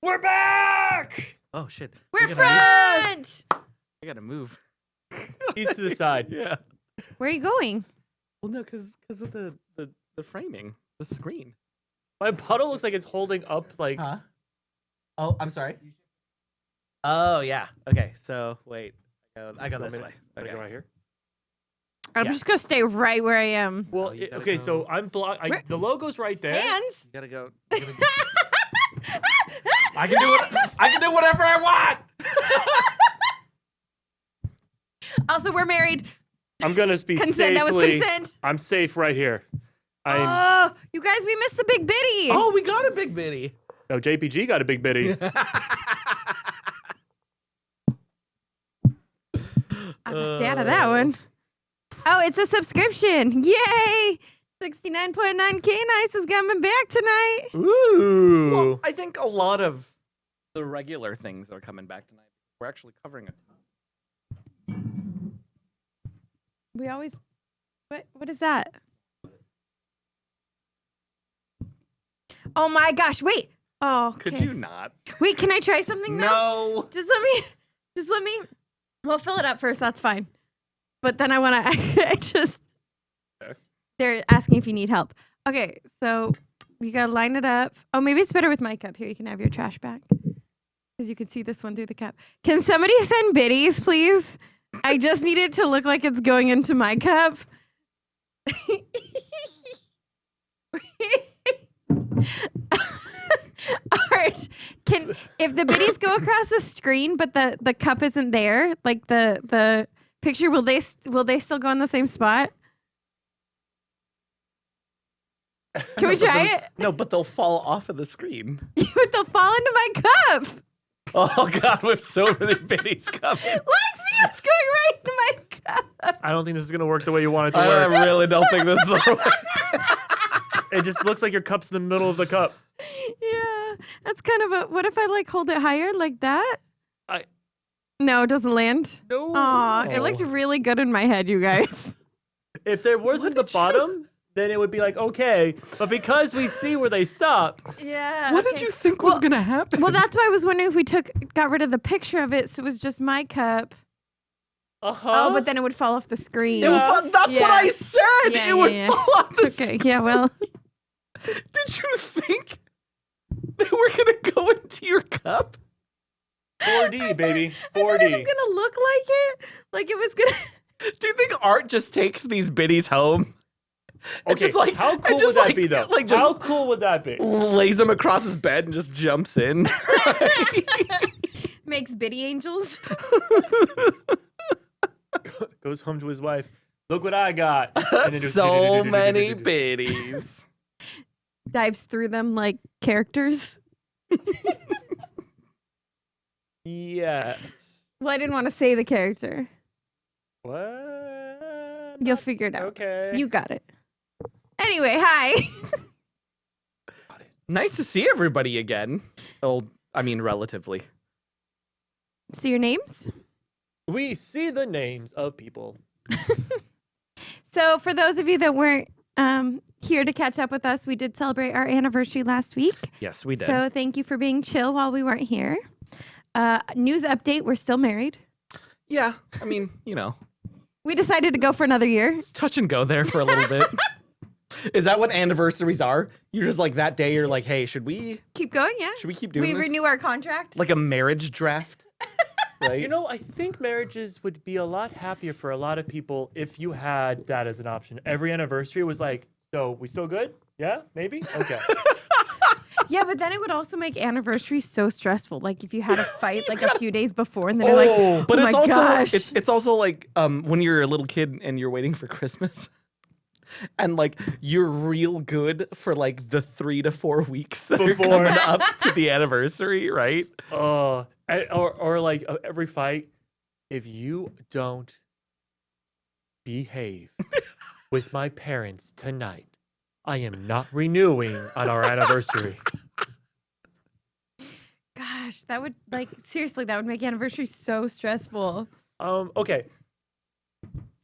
We're back! Oh shit. We're front! I gotta move. He's to the side. Yeah. Where are you going? Well, no, because of the framing, the screen. My puddle looks like it's holding up like. Huh? Oh, I'm sorry. Oh yeah. Okay. So wait, I go this way. Okay. Okay. Go right here. I'm Yeah. just gonna stay right where I am. Well, Oh, you gotta okay, go. so I'm blocked. The logo's right there. Hands! You gotta go. I can do what I can do whatever I want. Also, we're married. I'm gonna be Consent. safely. That was consent. I'm safe right here. Oh, you guys, we missed the big bitty. Oh, we got a big bitty. Oh, JPG got a big bitty. I'm gonna stay out of that one. Oh, it's a subscription. Yay! 69.9K Nice is coming back tonight. Ooh. Well, I think a lot of the regular things are coming back tonight. We're actually covering it. We always. What is that? Oh my gosh! Wait. Oh. Okay. Could you not? Wait, can I try something now? No. Just let me. We'll fill it up first. That's fine. But then I want to. I just. Okay. They're asking if you need help. Okay, so you gotta line it up. Oh, maybe it's better with my cup. Here, you can have your trash back because you can see this one through the cup. Can somebody send biddies, please? I just need it to look like it's going into my cup. Art, if the biddies go across the screen, but the cup isn't there, like the picture, will they still go in the same spot? Can we try it? No, but they'll fall off of the screen. But they'll fall into my cup. Oh God, with so many biddies coming. Look, see, it's going right into my cup. I don't think this is gonna work the way you want it to I work. really don't think this is the way. It just looks like your cup's in the middle of the cup. Yeah, that's kind of a. What if I like hold it higher like that? I- No, it doesn't land. No. Aw, it looked really good in my head, you guys. If there wasn't the bottom, then it would be like okay. But because we see where they stop, Yeah. What did you think was gonna happen? Well, that's why I was wondering if we got rid of the picture of it, so it was just my cup. Oh, but then it would fall off the screen. It would fall, that's what I said. Yeah, it would yeah. fall off the Okay. Yeah. Well. Did you think they were gonna go into your cup? 4D, baby. I thought 4D. it was gonna look like it. Like it was gonna. Do you think Art just takes these biddies home? And Okay, just like, how and cool just would that be, though? Like just How cool would that be? lays them across his bed and just jumps in. Makes biddy angels. Goes home to his wife. Look what I got. And then just So many biddies. Dives through them like characters. Yes. Well, I didn't want to say the character. What? You'll figure it out. Okay. You got it. Anyway, hi. Nice to see everybody again. Oh, I mean, relatively. So your names? We see the names of people. So for those of you that weren't here to catch up with us, we did celebrate our anniversary last week. Yes, we did. So thank you for being chill while we weren't here. News update, we're still married. Yeah, I mean, you know, We decided to go for another year. it's touch and go there for a little bit. Is that what anniversaries are? You're just like that day. You're like, hey, should we Keep going, yeah. keep doing We this? renew our contract. Like a marriage draft, right? You know, I think marriages would be a lot happier for a lot of people if you had that as an option. Every anniversary was like, so we still good? Yeah, maybe? Okay. Yeah, but then it would also make anniversaries so stressful. Like if you had a fight like a few days before, and then you're like, but oh it's my also gosh. it's also like when you're a little kid and you're waiting for Christmas. And like you're real good for like the 3 to 4 weeks that are Before. coming up to the anniversary, right? Or like every fight, if you don't behave with my parents tonight, I am not renewing on our anniversary. Gosh, that would seriously, that would make anniversaries so stressful. Okay.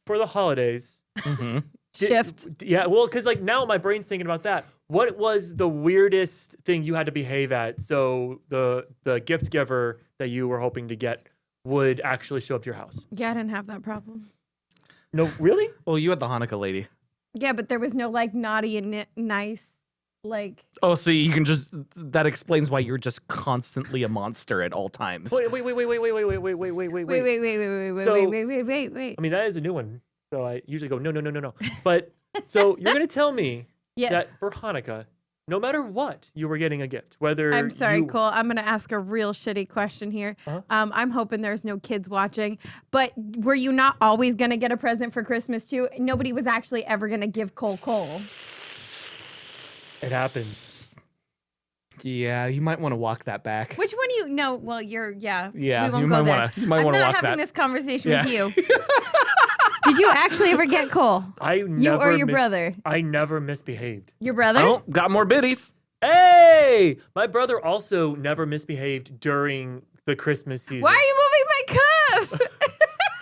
For the holidays, Mm-hmm. shift. Yeah, well, because like now my brain's thinking about that. What was the weirdest thing you had to behave at so the gift giver that you were hoping to get would actually show up to your house? Yeah, I didn't have that problem. No, really? Well, you had the Hanukkah lady. Yeah, but there was no like naughty and nice, like. Oh, so you can just, that explains why you're just constantly a monster at all times. Wait. Wait. I mean, that is a new one. So I usually go, no. But so you're going to tell me Yes. that for Hanukkah, no matter what, you were getting a gift. Whether I'm sorry, you... Cole. I'm going to ask a real shitty question here. Uh-huh. I'm hoping there's no kids watching. But were you not always going to get a present for Christmas too? Nobody was actually ever going to give Cole. It happens. Yeah, you might want to walk that back. Which one you? No, well, you're Yeah, We won't you go might there. want to. You might I'm want to not walk having that. this conversation Yeah. with you. Did you actually ever get Cole? You or your brother? I never misbehaved. Your brother? Oh, got more biddies. Hey! My brother also never misbehaved during the Christmas season. Why are you moving my cup?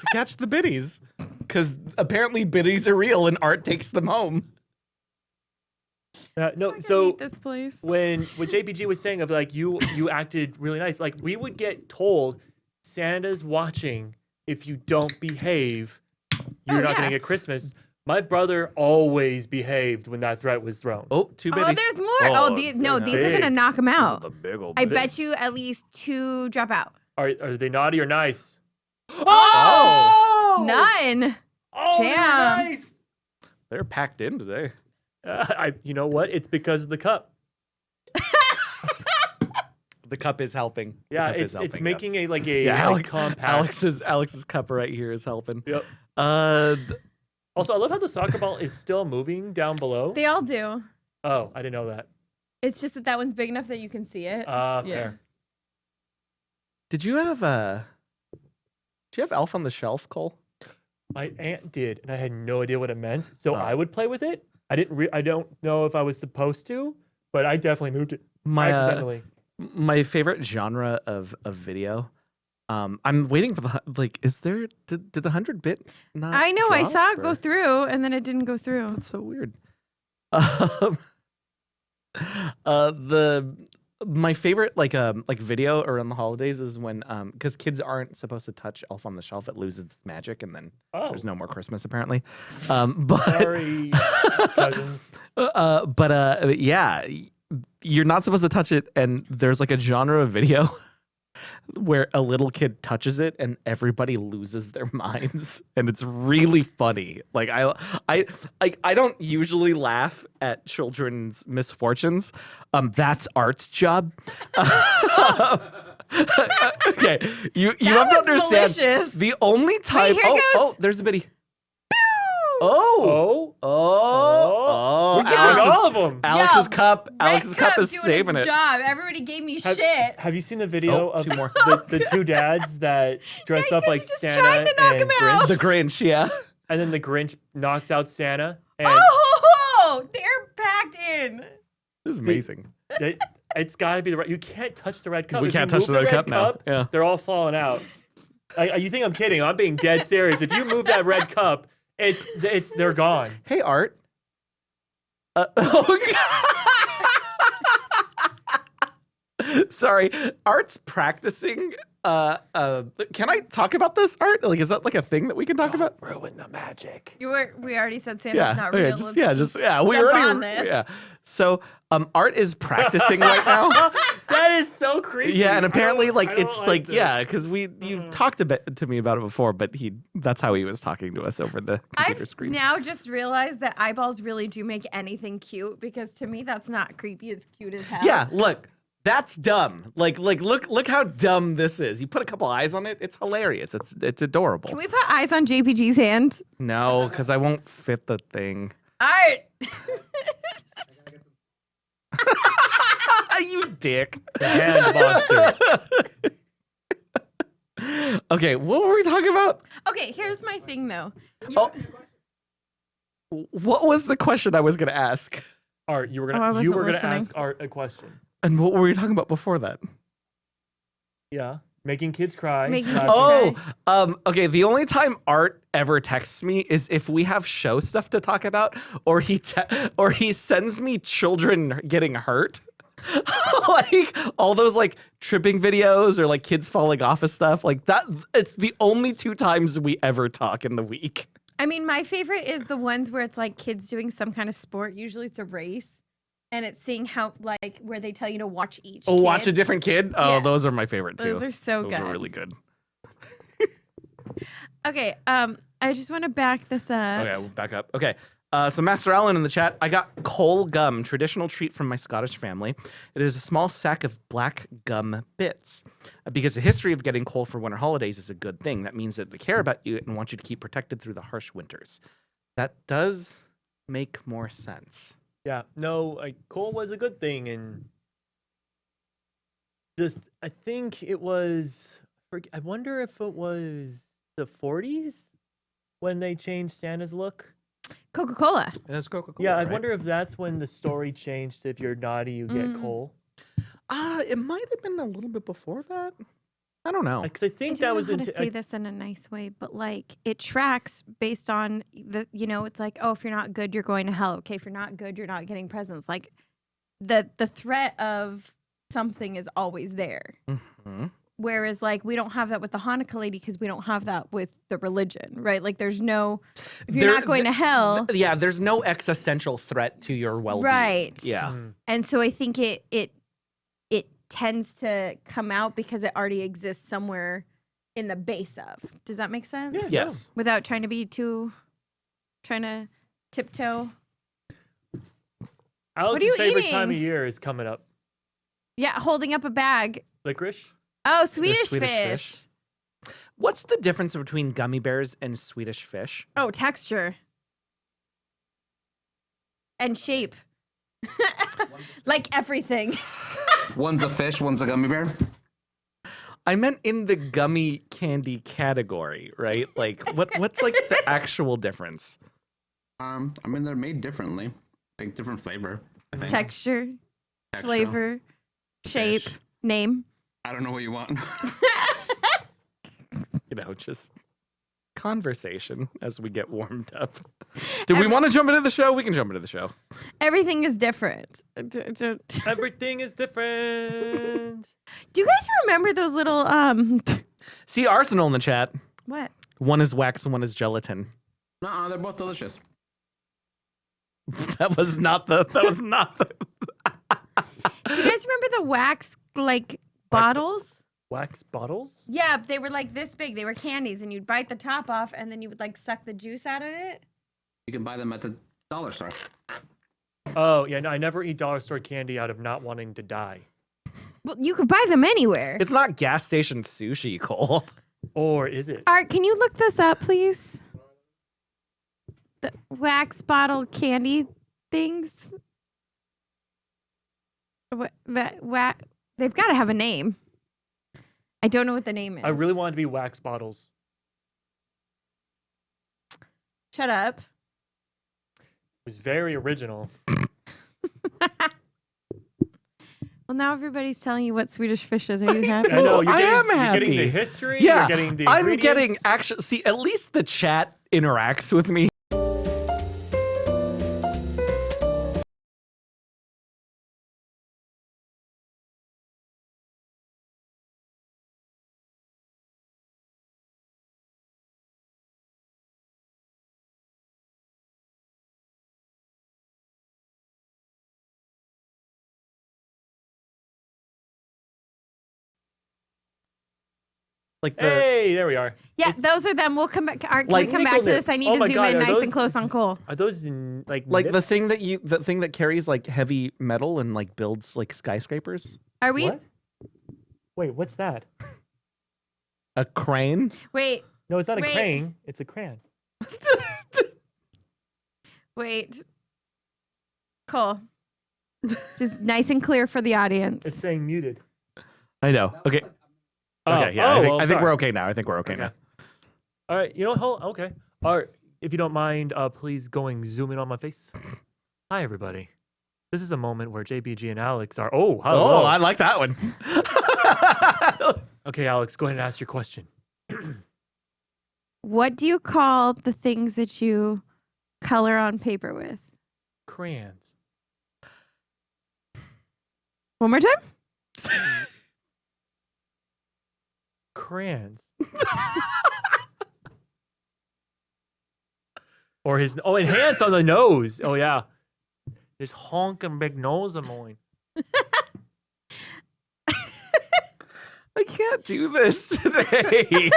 To catch the biddies. Because apparently biddies are real and Art takes them home. No, I so hate this place. when what JPG was saying of like you acted really nice, like we would get told Santa's watching. If you don't behave, you're not yeah. gonna get Christmas. My brother always behaved when that threat was thrown. Oh, two Oh, biddies. there's more. Oh, these are big. gonna knock him out. The big old I biddies. bet you at least 2 drop out. Are they naughty or nice? Oh! None. Oh, they're Damn. nice. They're packed in today. You know what? It's because of the cup. The cup is helping. The Yeah, cup is it's helping, making yes. a like a Yeah, like, compact. Alex's cup right here is helping. Yep. Uh, Also, I love how the soccer ball is still moving down below. They all do. Oh, I didn't know that. It's just that one's big enough that you can see it. Fair. did you have Elf on the Shelf, Cole? My aunt did, and I had no idea what it meant. So Oh. I would play with it. I don't know if I was supposed to, but I definitely moved it accidentally. My favorite genre of video. I'm waiting for the like. Is there did the 100-bit not? I know. I drop, saw it go or- through, and then it didn't go through. That's so weird. My favorite like video around the holidays is when because kids aren't supposed to touch Elf on the Shelf. It loses its magic, and then Oh, there's no more Christmas apparently. But sorry, cousins. yeah, you're not supposed to touch it, and there's like a genre of video where a little kid touches it and everybody loses their minds, and it's really funny. Like I don't usually laugh at children's misfortunes. That's Art's job. Okay, you have to was understand. malicious. The only time here it oh goes. there's a biddy. Oh, Oh, we're getting Alex's, all of them. Alex's cup. Red Alex's cup is doing saving its it. job. Everybody gave me Have, shit. have you seen the video Oh, of 2 more. the 2 dads that dress Yeah, up 'cause like you're just Santa trying to knock and him Grinch? out. The Grinch, yeah. And then the Grinch knocks out Santa, and Oh, they're packed in. This is amazing. it's got to be the right. You can't touch the red cup. We If can't you touch move the red cup now. Yeah. They're all falling out. You think I'm kidding? I'm being dead serious. If you move that red cup, they're gone. Hey, Art. Sorry, Art's practicing. Can I talk about this, Art? Like, is that like a thing that we can talk about? Ruin the magic. We already said Santa's Yeah. not Okay. real. Just Let's yeah. just Just yeah. We jump already. on this. Yeah. So, Art is practicing right now. That is so creepy. Yeah, and I apparently, don't- like, I don't it's like, yeah, this. because you talked a bit to me about it before, but that's how he was talking to us over the computer I've screen. now just realized that eyeballs really do make anything cute, because to me that's not creepy. It's cute as hell. Yeah, look, that's dumb. Like, look how dumb this is. You put a couple eyes on it, it's hilarious. It's adorable. Can we put eyes on JPG's hand? No, because I won't fit the thing. Art. You dick. The hand monster. Okay, what were we talking about? Okay, here's my thing though. Oh, what was the question I was going to ask? Art, you were I gonna wasn't ask listening. Art a question. And what were we talking about before that? Yeah. Making kids cry. Making kids Classic. cry. Okay. The only time Art ever texts me is if we have show stuff to talk about, or he sends me children getting hurt, like all those like tripping videos or like kids falling off of stuff like that. It's the only 2 times we ever talk in the week. I mean, my favorite is the ones where it's like kids doing some kind of sport. Usually it's a race. And it's seeing how, like, where they tell you to watch each Oh, kid. watch a different kid? Oh, Yeah. those are my favorite too. Those are so Those good. are really good. Okay, I just want to back this up. Okay, we'll back up. Okay. So Master Allen in the chat, I got coal gum, traditional treat from my Scottish family. It is a small sack of black gum bits. Because the history of getting coal for winter holidays is a good thing. That means that they care about you and want you to keep protected through the harsh winters. That does make more sense. Yeah, no, like coal was a good thing, and I think it was. I wonder if it was the 40s when they changed Santa's look. Coca-Cola. That's Coca-Cola. Yeah, I right? wonder if that's when the story changed. If you're naughty, you get coal. It might have been a little bit before that. I don't know. Because I I think don't that was know how into. to say this in a nice way, but like it tracks based on the, it's like, oh, if you're not good, you're going to hell. Okay, if you're not good, you're not getting presents. Like the threat of something is always there. Mhm. Whereas like we don't have that with the Hanukkah lady because we don't have that with the religion, right? Like there's no, if you're not going to hell, Yeah, there's no existential threat to your well-being. right? Yeah. And so I think it tends to come out because it already exists somewhere in the base of. Does that make sense? Yeah. Yes. Without trying to tiptoe. Alex's you favorite time of eating? year is coming up. Yeah, holding up a bag. Licorice. Oh, They're Swedish fish. What's the difference between gummy bears and Swedish fish? Oh, texture. And shape. Like everything. One's a fish, one's a gummy bear. I meant in the gummy candy category, right? Like what's like the actual difference? I mean they're made differently, like different flavor. I think. Texture, Texture. flavor, shape, Fish. name. I don't know what you want. Just conversation as we get warmed up. Do we want to jump into the show? We can jump into the show. Everything is different. Everything is different. Do you guys remember those little See Arsenal in the chat. what? One is wax and one is gelatin. No, they're both delicious. That was not the. Do you guys remember the wax like bottles? Wax bottles? Yeah, they were like this big. They were candies, and you'd bite the top off, and then you would like suck the juice out of it. You can buy them at the dollar store. Oh, yeah, no, I never eat dollar store candy out of not wanting to die. Well, you could buy them anywhere. It's not gas station sushi, Cole. Or is it? Art, can you look this up, please? The wax bottle candy things. What that wax? They've got to have a name. I don't know what the name is. I really want it to be wax bottles. Shut up. It was very original. Well, now everybody's telling you what Swedish fish is. Are you happy? I know, I am you're getting happy. the history, Yeah, you're getting the I'm ingredients. getting actually. See, at least the chat interacts with me. Like the Hey, there we are. Yeah, those are them. We'll come back. Art, can Like we come back to nickel this? I need nip. Oh to my zoom God, in are nice those- and close on Cole. Are those the nips? thing that carries like heavy metal and like builds like skyscrapers. Are we? What? Wait, what's that? A crane. Wait, No, it's not a Wait. crane. It's a crayon. wait. Cole. Just nice and clear for the audience. It's saying muted. I know. Okay. Oh, Okay. Yeah. oh, I think, well, I think we're sorry. okay now. I think we're okay, Okay. now. All right, you know, okay. All right, if you don't mind, please zoom in on my face. Hi, everybody. This is a moment where JBG and Alix are. Oh, hello. Oh, I like that one. Okay, Alex, go ahead and ask your question. What do you call the things that you color on paper with? Crayons. One more time? Crayons. Or his enhance on the nose. Oh yeah. His honking big nose of mine. I can't do this today.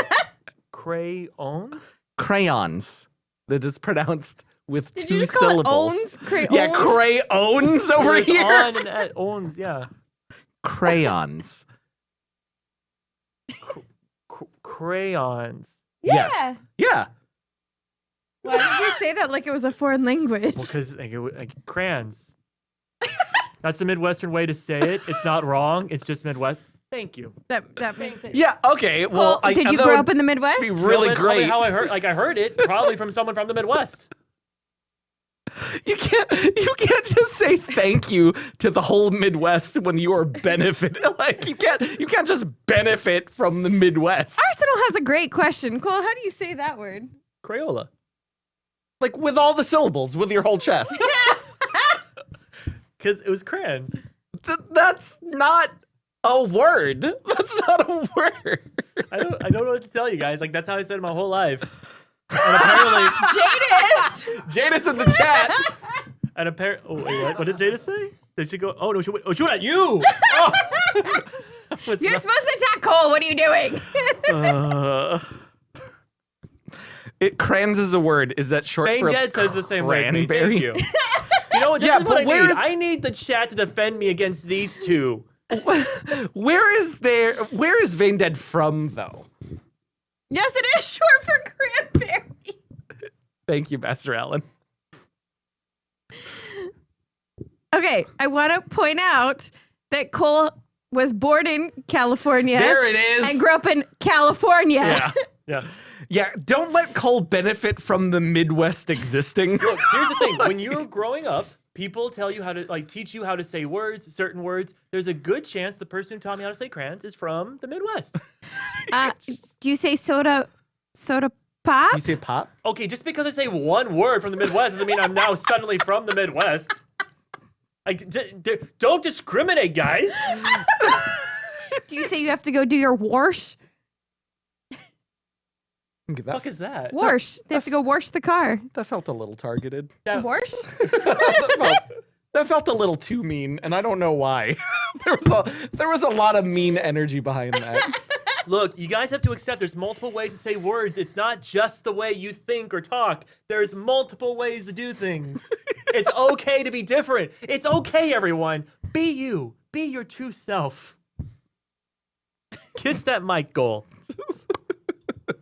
Crayons? Crayons. That is pronounced with Did 2 you just call syllables. it owns? Crayons? Yeah, crayons over There's here. on and at owns, yeah. Crayons. Crayons. Yeah. Yes. Yeah. Why did you say that like it was a foreign language? Well, because like crayons. That's the Midwestern way to say it. It's not wrong. It's just Midwest. Thank you. That makes it. Yeah. Okay. Well, Cole, did you grow up in the Midwest? Be really No, that's probably great. how I heard. Like I heard it probably from someone from the Midwest. You can't just say thank you to the whole Midwest when you are benefiting. Like you can't just benefit from the Midwest. Arsenal has a great question. Cole, how do you say that word? Crayola. Like with all the syllables, with your whole chest. Because it was crayons. That's not a word. That's not a word. I don't know what to tell you guys. Like that's how I said it my whole life. And apparently, Jadis! Jada's in the chat. and apparently, oh wait, what did Jada say? Did she go? Oh no, she went at you. Oh. You're supposed to attack Cole. What are you doing? Crayons is a word. Is that short Bang for Dead says the same way as me. cranberry? Thank you. You know what? This Yeah, is what but I where need. is- I need the chat to defend me against these two. Where is Vein Dead from though? Yes, it is short for cranberry. Thank you, Master Allen. Okay, I want to point out that Cole was born in California. There it is. And grew up in California. Yeah, yeah. Yeah, don't let Cole benefit from the Midwest existing. Look, here's the thing. When you're growing up, people tell you how to teach you how to say certain words. There's a good chance the person who taught me how to say crayons is from the Midwest. Do you say soda pop? You say pop? Okay, just because I say one word from the Midwest doesn't mean I'm now suddenly from the Midwest. Don't discriminate, guys. Do you say you have to go do your wash? What the fuck is that? Wash. They have to go wash the car. That felt a little targeted. Wash? That felt a little too mean, and I don't know why. There was a lot of mean energy behind that. Look, you guys have to accept there's multiple ways to say words. It's not just the way you think or talk. There's multiple ways to do things. It's okay to be different. It's okay, everyone. Be you. Be your true self. Kiss that mic goal.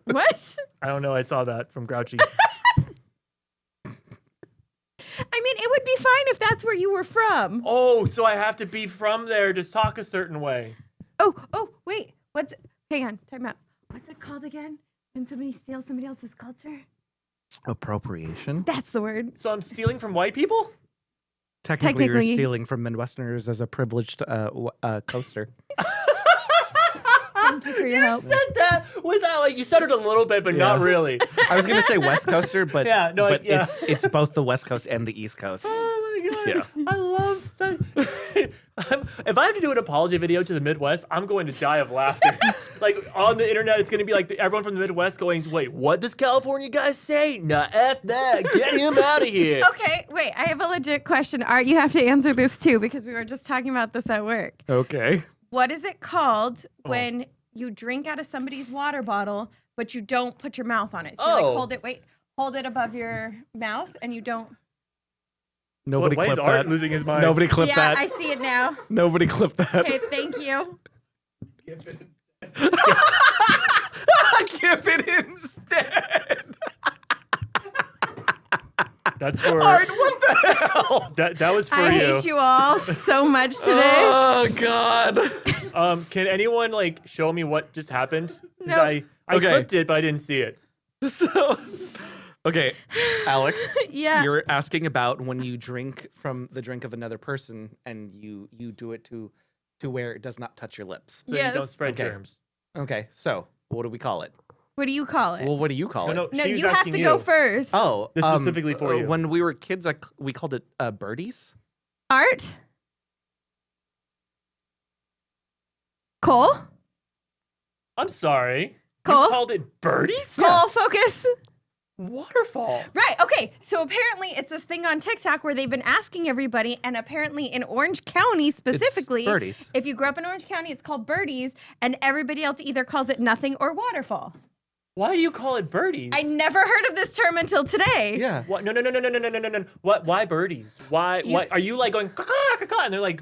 What? I don't know. I saw that from Grouchy. I mean, it would be fine if that's where you were from. Oh, so I have to be from there to talk a certain way. Oh, wait. Hang on, time out. What's it called again? When somebody steals somebody else's culture? Appropriation? That's the word. So I'm stealing from white people? Technically, you're Technically. stealing from Midwesterners as a privileged coaster. Thank you for your help. Said that without you stuttered a little bit, but not really. I was gonna say West Coaster, but Yeah, no, but yeah. it's both the West Coast and the East Coast. Oh my god! Yeah. I love that. If I have to do an apology video to the Midwest, I'm going to die of laughter. Like on the internet, it's going to be like everyone from the Midwest going, "Wait, what does California guy say? Nah, f that. Get him out of here." Okay, wait. I have a legit question. Art, you have to answer this too because we were just talking about this at work. Okay. What is it called when you drink out of somebody's water bottle, but you don't put your mouth on it? So hold it above your mouth, and you don't. Nobody Why is clipped Art that. losing his mind? Nobody clipped Yeah, that. I see it now. Nobody clipped that. Okay, thank you. Give it instead. That's for Art, what the hell? that was for I you. hate you all so much today. Oh God. Can anyone show me what just happened? 'Cause No. I Okay. clipped it, but I didn't see it. So, okay, Alex, Yeah. you're asking about when you drink from the drink of another person and you do it to where it does not touch your lips. So Yes. you don't spread Okay. germs. Okay, so what do we call it? What do you call it? Well, what do you call it? No, no, she was you have asking to go first. Oh, This specifically for you. When we were kids, we called it birdies. Art? Cole? I'm sorry. Cole? You called it birdies? Cole, focus. Waterfall. Right. Okay. So apparently it's this thing on TikTok where they've been asking everybody, and apparently in Orange County specifically, It's birdies. if you grew up in Orange County, it's called birdies, and everybody else either calls it nothing or waterfall. Why do you call it birdies? I never heard of this term until today. Yeah. What? No. What? Why birdies? Why? Why are you like going caw, and they're like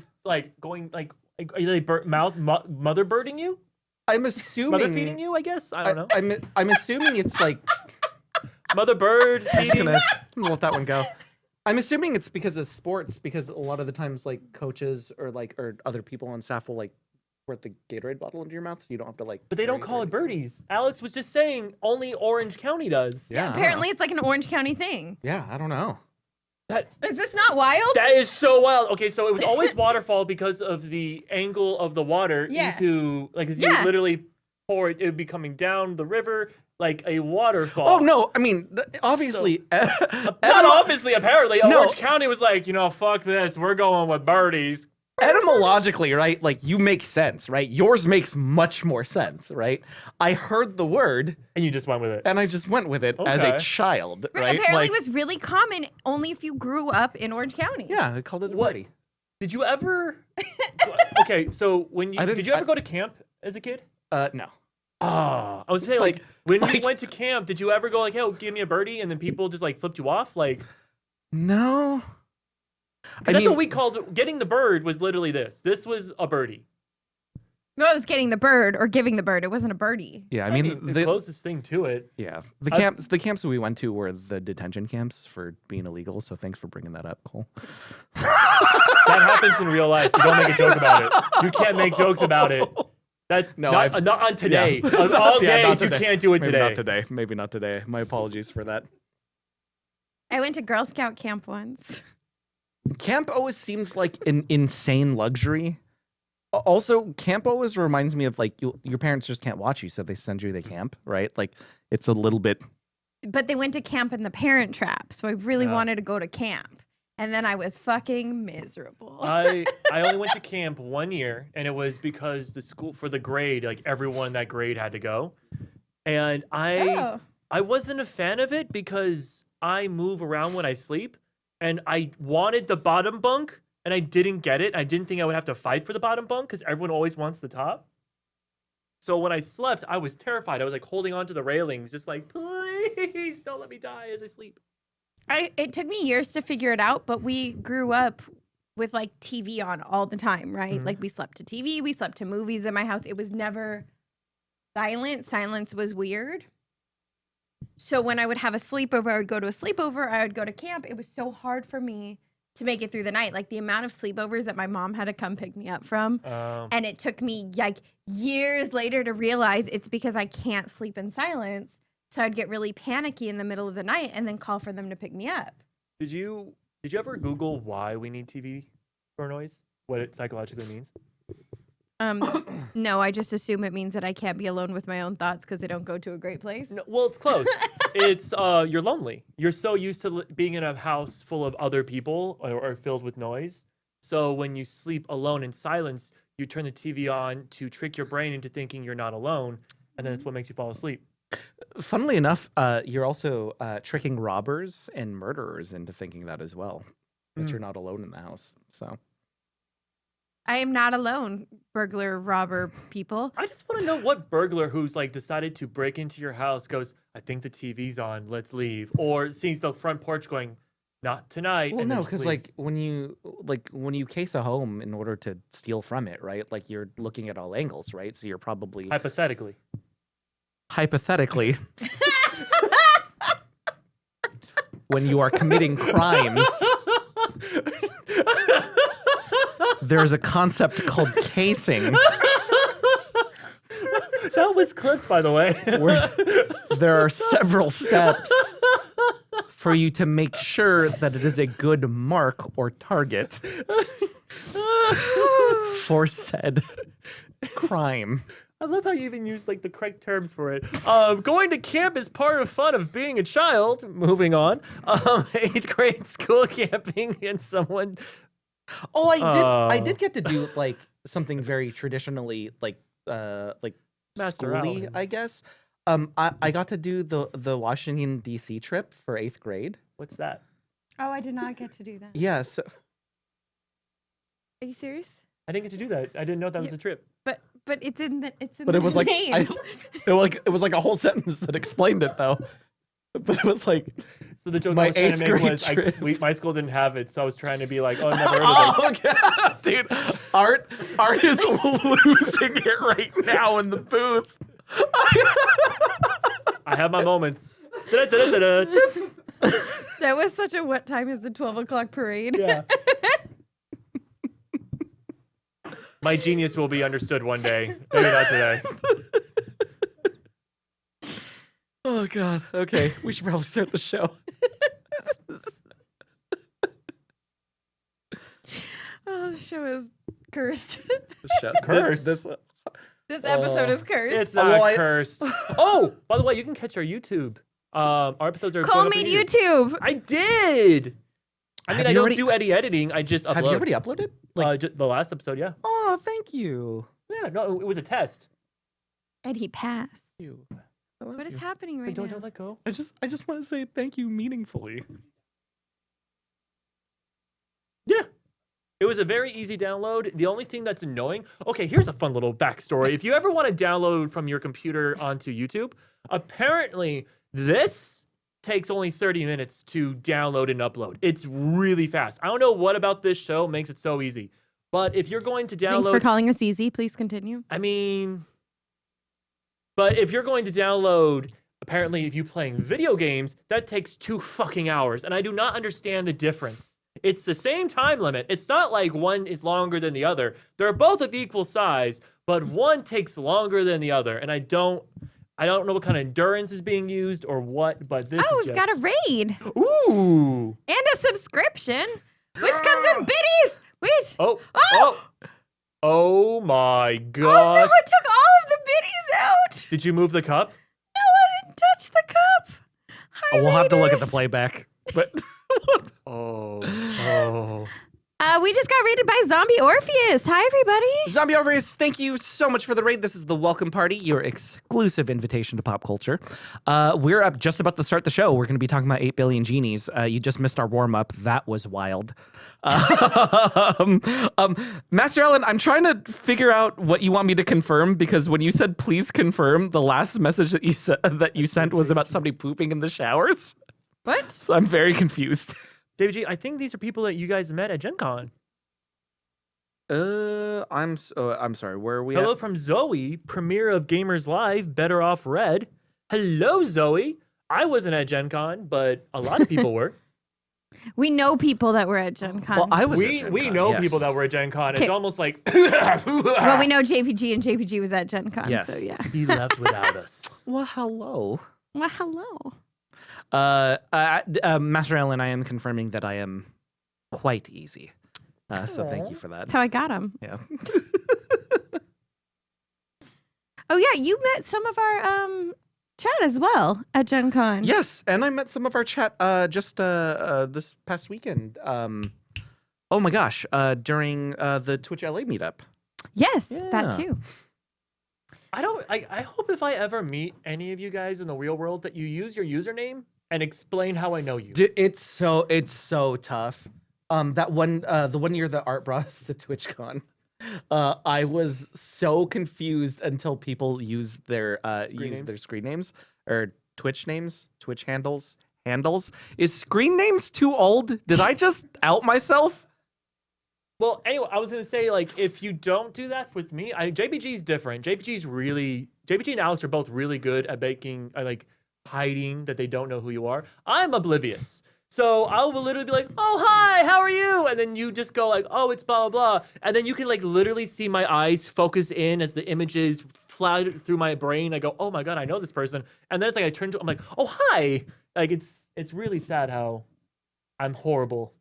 going like are you like mother birding you? I'm assuming. Mother feeding you? I guess I don't know. I'm assuming it's like. Mother bird I'm just feeding. gonna let that one go. I'm assuming it's because of sports, because a lot of the times, like coaches or other people on staff will like squirt the Gatorade bottle into your mouth, so you don't have to like. But they don't call it birdies. Alex was just saying only Orange County does. Yeah. I don't Apparently know. it's like an Orange County thing. Yeah, I don't know. Is this not wild? That is so wild. Okay, so it was always waterfall because of the angle of the water Yeah. into like, as you Yeah. literally pour it, it would be coming down the river like a waterfall. Oh no, I mean obviously. Not obviously, apparently. No. Orange County was like, fuck this. We're going with birdies. Etymologically, right? Like you make sense, right? Yours makes much more sense, right? I heard the word And you just went with it. and I just went with it as a Okay. child, Right, right? apparently Like, it was really common only if you grew up in Orange County. yeah, I called it a What? birdie. Did you ever? Okay, so when you I didn't- did you ever go to camp as a kid? No. Oh, I was saying like when you like- went to camp, did you ever go like, "Hey, give me a birdie," and then people just like flipped you off? Like, No. 'cause that's what we called getting the bird. Was literally this. This was a birdie. No, I was getting the bird or giving the bird. It wasn't a birdie. Yeah, I mean, the closest thing to it. yeah, the camps we went to were the detention camps for being illegal. So thanks for bringing that up, Cole. That happens in real life, so don't make a joke about it. You can't make jokes about it. That's No, not on today. Yeah. On all Yeah, not days, you today. can't do it Maybe today. not today. Maybe not today. My apologies for that. I went to Girl Scout camp once. Camp always seems like an insane luxury. Also, camp always reminds me of like your parents just can't watch you, so they send you to camp, right? Like it's a little bit. But they went to camp in the Parent Trap, so I really Yeah. wanted to go to camp. And then I was fucking miserable. I only went to camp 1 year, and it was because the school for the grade, like everyone in that grade had to go, and I wasn't a fan of it because I move around when I sleep, and I wanted the bottom bunk, and I didn't get it. I didn't think I would have to fight for the bottom bunk because everyone always wants the top. So when I slept, I was terrified. I was like holding onto the railings, just like, please don't let me die as I sleep. It took me years to figure it out, but we grew up with like TV on all the time, right? Mhm. Like we slept to TV, we slept to movies in my house. It was never silent. Silence was weird. So when I would have a sleepover, I would go to a sleepover, I would go to camp. It was so hard for me to make it through the night. Like the amount of sleepovers that my mom had to come pick me up from. And it took me like years later to realize it's because I can't sleep in silence. So I'd get really panicky in the middle of the night and then call for them to pick me up. Did you ever Google why we need TV for noise? What it psychologically means? No, I just assume it means that I can't be alone with my own thoughts because I don't go to a great place. No, well, it's close. It's you're lonely. You're so used to being in a house full of other people or filled with noise. So when you sleep alone in silence, you turn the TV on to trick your brain into thinking you're not alone, and then it's what makes you fall asleep. Funnily enough, you're also tricking robbers and murderers into thinking that as well, that you're not alone in the house. So I am not alone, burglar, robber people. I just want to know what burglar who's like decided to break into your house goes, I think the TV's on, let's leave, or sees the front porch going, not tonight. well, and then no, just because leaves. when you case a home in order to steal from it, right? Like you're looking at all angles, right? So you're probably hypothetically. hypothetically when you are committing crimes. There's a concept called casing, That was clipped, by the way. where there are several steps for you to make sure that it is a good mark or target for said crime. I love how you even use like the correct terms for it. Going to camp is part of fun of being a child. Moving on. 8th grade school camping and someone. Oh, I did get to do like something very traditionally like Master schooly, Allen. I guess. I got to do the Washington D.C. trip for 8th grade. What's that? Oh, I did not get to do that. Yeah, so Are you serious? I didn't get to do that. I didn't know that was a trip. But it's in the but the it was like name. it was like a whole sentence that explained it though. But it was like So the joke My I was trying to 8th make grade was trip. my school didn't have it, so I was trying to be like, oh, I've never heard of this. oh okay. Dude, Art is losing it right now in the booth. I have my moments. Da-da-da-da-da. That was such a what time is the 12 o'clock parade? Yeah. My genius will be understood one day. Maybe not today. Oh god. Okay, we should probably start the show. Oh, the show is cursed. Cursed? This This episode is cursed. It's not Well, I- cursed. Oh, by the way, you can catch our YouTube. Our episodes are Cole going up on made YouTube. I did. I mean, Have I you don't already- do any editing. I just upload. Have you already uploaded? Like, the last episode, yeah. oh, thank you. Yeah, no, it was a test. And he passed. You. I love What is you. happening Wait, right don't now? let go. I just want to say thank you meaningfully. Yeah. It was a very easy download. The only thing that's annoying. Okay, here's a fun little backstory. If you ever want to download from your computer onto YouTube, apparently this takes only 30 minutes to download and upload. It's really fast. I don't know what about this show makes it so easy. But if you're going to Thanks for download, calling us easy. Please continue. I mean, but if you're going to download, apparently if you're playing video games, that takes 2 fucking hours. And I do not understand the difference. It's the same time limit. It's not like one is longer than the other. They're both of equal size, but one takes longer than the other. And I don't know what kind of endurance is being used or what, but this Oh, is we've just... got a raid Ooh. and a subscription, which comes with biddies. Wait. Oh my Oh, god. no, it took all of the biddies out. Did you move the cup? No, I didn't touch the cup. Hi, We'll have to look at the raiders. playback. But Oh. We just got raided by Zombie Orpheus. Hi, everybody. Zombie Orpheus, thank you so much for the raid. This is the Welcome Party, your exclusive invitation to pop culture. We're up just about to start the show. We're going to be talking about 8 Billion Genies. You just missed our warm-up. That was wild. Master Allen, I'm trying to figure out what you want me to confirm because when you said please confirm, the last message that you sent was about somebody pooping in the showers. What? So I'm very confused. JBG, I think these are people that you guys met at Gen Con. I'm sorry. Where are we Hello at? from Zoe, premiere of Gamers Live, Better Off Red. Hello, Zoe. I wasn't at Gen Con, but a lot of people were. We know people that were at Gen Con. Well, I was. we at Gen we Con, know yes. people that were at Gen Con. It's Okay. almost like well, we know JPG, and JPG was at Gen Con, Yes. so yeah. he left without us. Well, hello. Well, hello. Master Allen, I am confirming that I am quite easy. So thank you for that. That's how I got him. Yeah. Oh, yeah, you met some of our chat as well at Gen Con. Yes, and I met some of our chat just this past weekend. Oh my gosh, during the Twitch LA meetup. Yes, Yeah. that too. I hope if I ever meet any of you guys in the real world that you use your username and explain how I know you. It's so tough. The one year that Art brought us to TwitchCon, I was so confused until people use their screen names or Twitch names, Twitch handles. Is screen names too old? Did I just out myself? Well, anyway, I was gonna say, like, if you don't do that with me, JPG's different. JPG and Alix are both really good at hiding that they don't know who you are. I'm oblivious. So I will literally be like, oh, hi, how are you? And then you just go like, oh, it's blah, blah, blah. And then you can like literally see my eyes focus in as the images fly through my brain. I go, oh my God, I know this person. And then it's like, I turn to, I'm like, oh, hi. Like, it's really sad how I'm horrible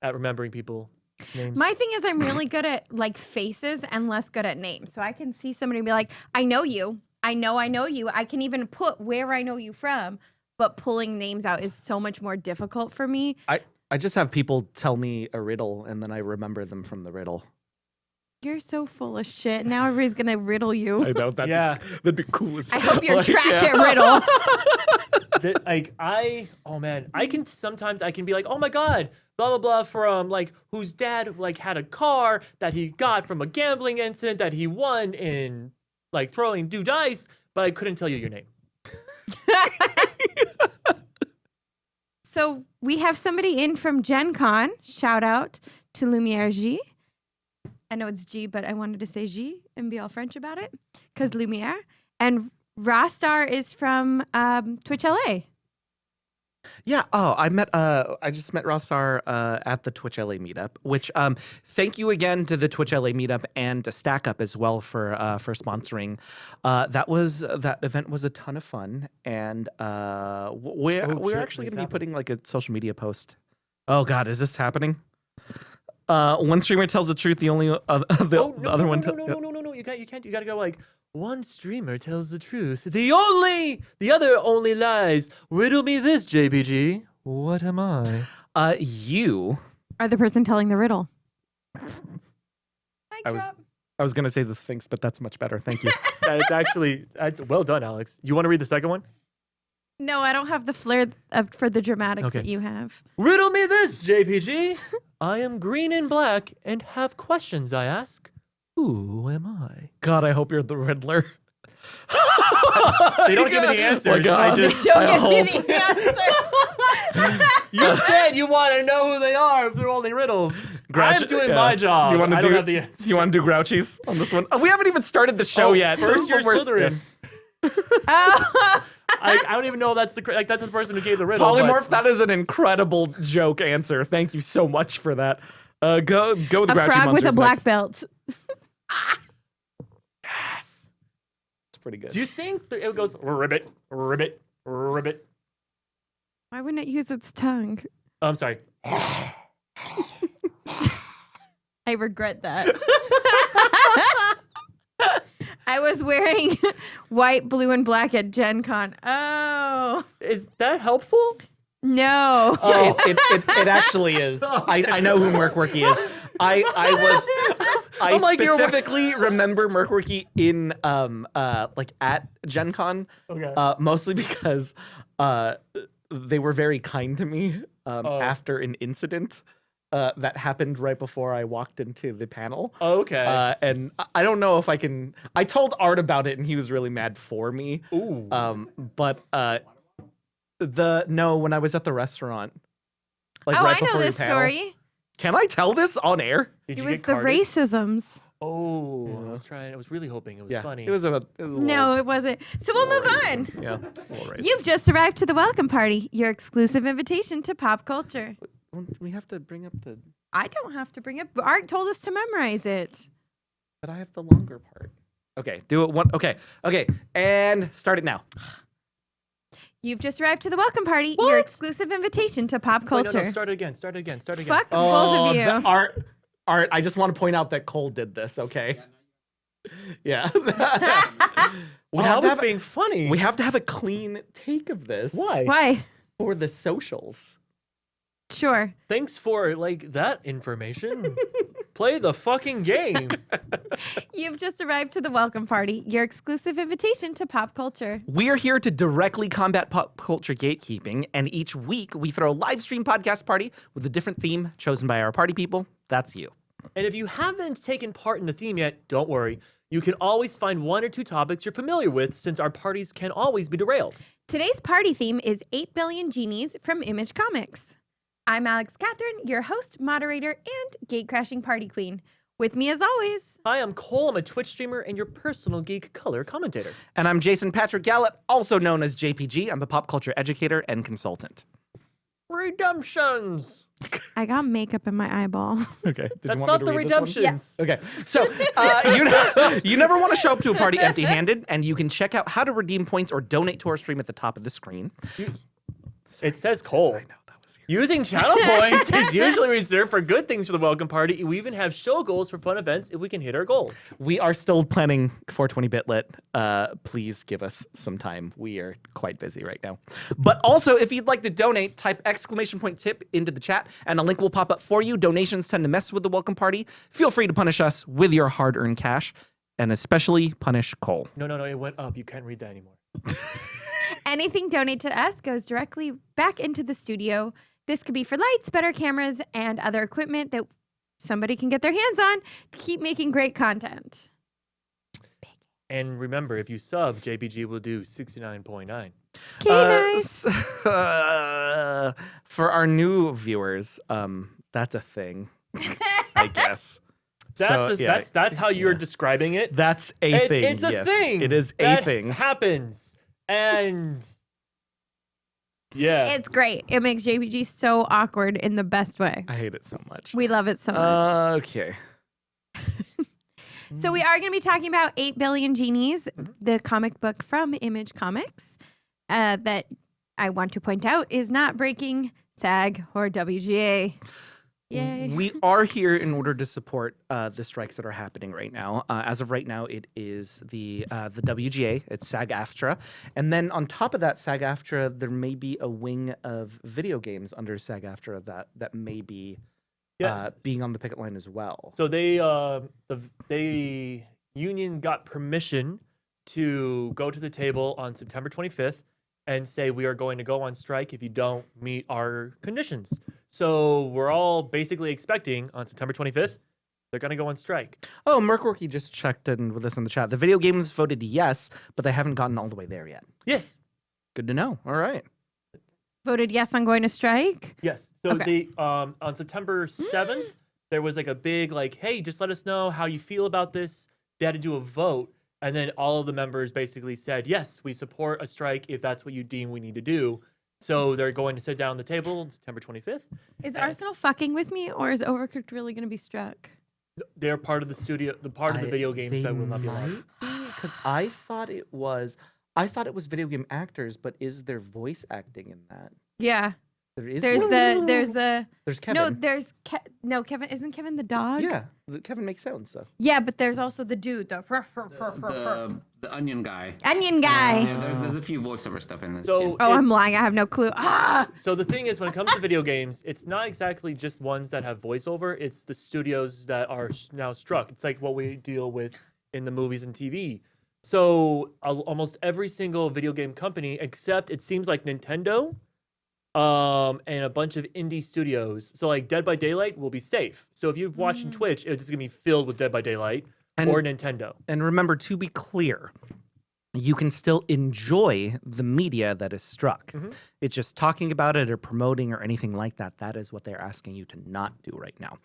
at remembering people names. My thing is I'm really good at like faces and less good at names. So I can see somebody and be like, I know you. I know you. I can even put where I know you from, but pulling names out is so much more difficult for me. I just have people tell me a riddle and then I remember them from the riddle. You're so full of shit. Now everybody's going to riddle you. I know that'd be cool as I hope you're like, trash at riddles. I can sometimes be like, oh my god, blah blah blah, from like whose dad like had a car that he got from a gambling incident that he won in like throwing do dice, but I couldn't tell you your name. So we have somebody in from Gen Con. Shout out to Lumiere G. I know it's G, but I wanted to say G and be all French about it because Lumiere. And Rostar is from Twitch LA. Yeah. Oh, I just met Rostar at the Twitch LA meetup, which thank you again to the Twitch LA meetup and to Stack Up as well for sponsoring. That event was a ton of fun, and we're actually going to be putting like a social media post. Oh God, is this happening? One streamer tells the truth. The only other one. No. You can't. You gotta go like, one streamer tells the truth. The other only lies. Riddle me this, JPG. What am I? You Are the person telling the riddle. I was gonna say the Sphinx, but that's much better. Thank you. That's well done, Alex. You want to read the second one? No, I don't have the flair for the dramatics that you have. Riddle me this, JPG. I am green and black and have questions I ask. Who am I? God, I hope you're the Riddler. They don't give me the answers. God. Don't give me the answer. You said you want to know who they are if they're only riddles. I'm doing my job. Do you want to I do? don't have the answer. Do you want to do Grouchies on this one? We haven't even started the show yet. First year Slytherin. Oh. I don't even know if that's that's the person who gave the riddle. Polymorph. That is an incredible joke answer. Thank you so much for that. Go with A Grouchy frog with a Monsters black next. belt. Yes, it's pretty good. Do you think it goes ribbit, ribbit, ribbit? Why wouldn't it use its tongue? Oh, I'm sorry. I regret that. I was wearing white, blue, and black at Gen Con. Oh. Is that helpful? No. Oh. It actually is. I know who Merkworky is. I specifically remember Merkworky in like at Gen Con, Okay. mostly because they were very kind to me after an incident that happened right before I walked into the panel. Okay. And I don't know if I can. I told Art about it, and he was really mad for me. Ooh. But when I was at the restaurant, like Oh, right I know before your this panel. story. Can I tell this on air? Did It you was get the carded? racisms. Oh, Yeah. I was trying. I was really hoping it was funny. It was a little, No, it wasn't. So we'll move on. Yeah, it's a little racist. You've just arrived to the welcome party, your exclusive invitation to pop culture. We have to bring up the. I don't have to bring up. Art told us to memorize it. But I have the longer part. Okay, do it one. Okay, and start it now. You've just arrived to the welcome party, your exclusive invitation to pop Wait, culture. no, start it again. Start it again. Start it again. Fuck both of you. Art. I just want to point out that Cole did this. Okay. Yeah. Well, that was being funny. We have to have a clean take of this. Why? Why? For the socials. Sure. Thanks for like that information. Play the fucking game. You've just arrived to the welcome party, your exclusive invitation to pop culture. We are here to directly combat pop culture gatekeeping, and each week we throw a live stream podcast party with a different theme chosen by our party people. That's you. And if you haven't taken part in the theme yet, don't worry. You can always find one or two topics you're familiar with, since our parties can always be derailed. Today's party theme is 8 Billion Genies from Image Comics. I'm Alix Catherine, your host, moderator, and gate-crashing party queen. With me as always. Hi, I'm Cole. I'm a Twitch streamer and your personal geek color commentator. And I'm Jason Patrick Gallett, also known as JPG. I'm a pop culture educator and consultant. Redemptions. I got makeup in my eyeball. Okay. That's not the redemptions. Okay, so you never want to show up to a party empty-handed, and you can check out how to redeem points or donate to our stream at the top of the screen. It says Cole. I know that was Using channel points is usually reserved for good things for the welcome party. We even have show goals for fun events if we can hit our goals. We are still planning 420bitlit. Please give us some time. We are quite busy right now. But also, if you'd like to donate, type !tip into the chat, and a link will pop up for you. Donations tend to mess with the welcome party. Feel free to punish us with your hard-earned cash, and especially punish Cole. No, it went up. You can't read that anymore. Anything donated to us goes directly back into the studio. This could be for lights, better cameras, and other equipment that somebody can get their hands on to keep making great content. And remember, if you sub, JBG will do 69.9. Okay, nice. For our new viewers, that's a thing, I guess. That's how you're describing it. That's a thing. It's a yes. thing. It is a that thing. Happens. And yeah. It's great. It makes JPG so awkward in the best way. I hate it so much. We love it so much. Okay. So we are going to be talking about 8 Billion Genies, the comic book from Image Comics, that I want to point out is not breaking SAG or WGA. Yay. We are here in order to support the strikes that are happening right now. As of right now, it is the WGA, it's SAG-AFTRA. And then on top of that SAG-AFTRA, there may be a wing of video games under SAG-AFTRA that may be being on the picket line as well. So they union got permission to go to the table on September 25th and say we are going to go on strike if you don't meet our conditions. So we're all basically expecting on September 25th they're going to go on strike. Oh, Merkworky just checked in with us in the chat. The video games voted yes, but they haven't gotten all the way there yet. Yes. Good to know. All right. Voted yes on going to strike? Yes. So Okay. they on September 7th there was like a big hey, just let us know how you feel about this. They had to do a vote, and then all of the members basically said, yes, we support a strike if that's what you deem we need to do. So they're going to sit down at the table on September 25th. Is Arsenal fucking with me, or is Overcooked really going to be struck? They're part of the studio, the part of the video games that will not be allowed. Because I thought it was video game actors, but is there voice acting in that? Yeah. There is. There's Kevin. No, Kevin. Isn't Kevin the dog? Yeah, Kevin makes sounds though. Yeah, but there's also the dude, The onion guy. onion guy. Yeah, there's a few voiceover stuff in this. So Oh, I'm lying. I have no clue. So the thing is, when it comes to video games, it's not exactly just ones that have voiceover. It's the studios that are now struck. It's like what we deal with in the movies and TV. So almost every single video game company, except it seems like Nintendo, and a bunch of indie studios. So like Dead by Daylight will be safe. So if you're watching Twitch, it's just gonna be filled with Dead by Daylight or Nintendo. And remember, to be clear, you can still enjoy the media that is struck. It's just talking about it or promoting or anything like that. That is what they're asking you to not do right now.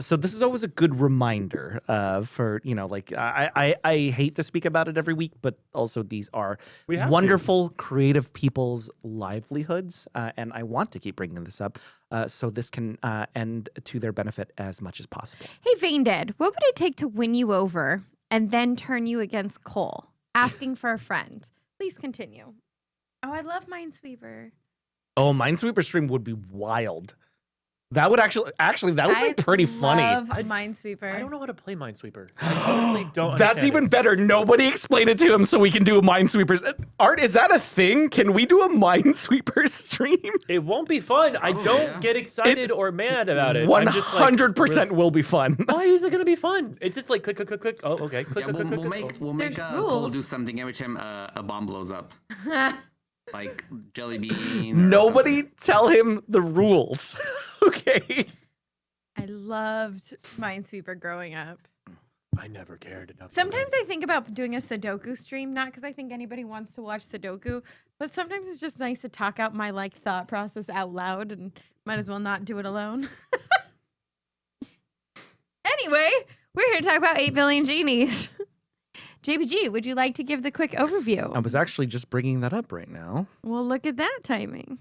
So this is always a good reminder for, I hate to speak about it every week, but also these are wonderful, creative people's livelihoods. And I want to keep bringing this up so this can end to their benefit as much as possible. Hey, Vane Dead, what would it take to win you over and then turn you against Cole? Asking for a friend. Please continue. Oh, I love Minesweeper. Oh, Minesweeper stream would be wild. That would actually that would be pretty funny. I love Minesweeper. I don't know how to play Minesweeper. I honestly don't. That's understand even it. better. Nobody explained it to him, so we can do a Minesweeper. Art, is that a thing? Can we do a Minesweeper stream? It won't be fun. I don't get excited or mad about it. 100% will be fun. Why is it gonna be fun? It's just like click, click, click, click. Oh, okay. Click, Yeah, click, click, we'll click. make Cole rules. do something every time a bomb blows up. Like jelly bean. or Nobody tell him the rules. Okay. I loved Minesweeper growing up. I never cared enough. Sometimes I think about doing a Sudoku stream, not because I think anybody wants to watch Sudoku, but sometimes it's just nice to talk out my thought process out loud, and might as well not do it alone. Anyway, we're here to talk about 8 Billion Genies. JPG, would you like to give the quick overview? I was actually just bringing that up right now. Well, look at that timing.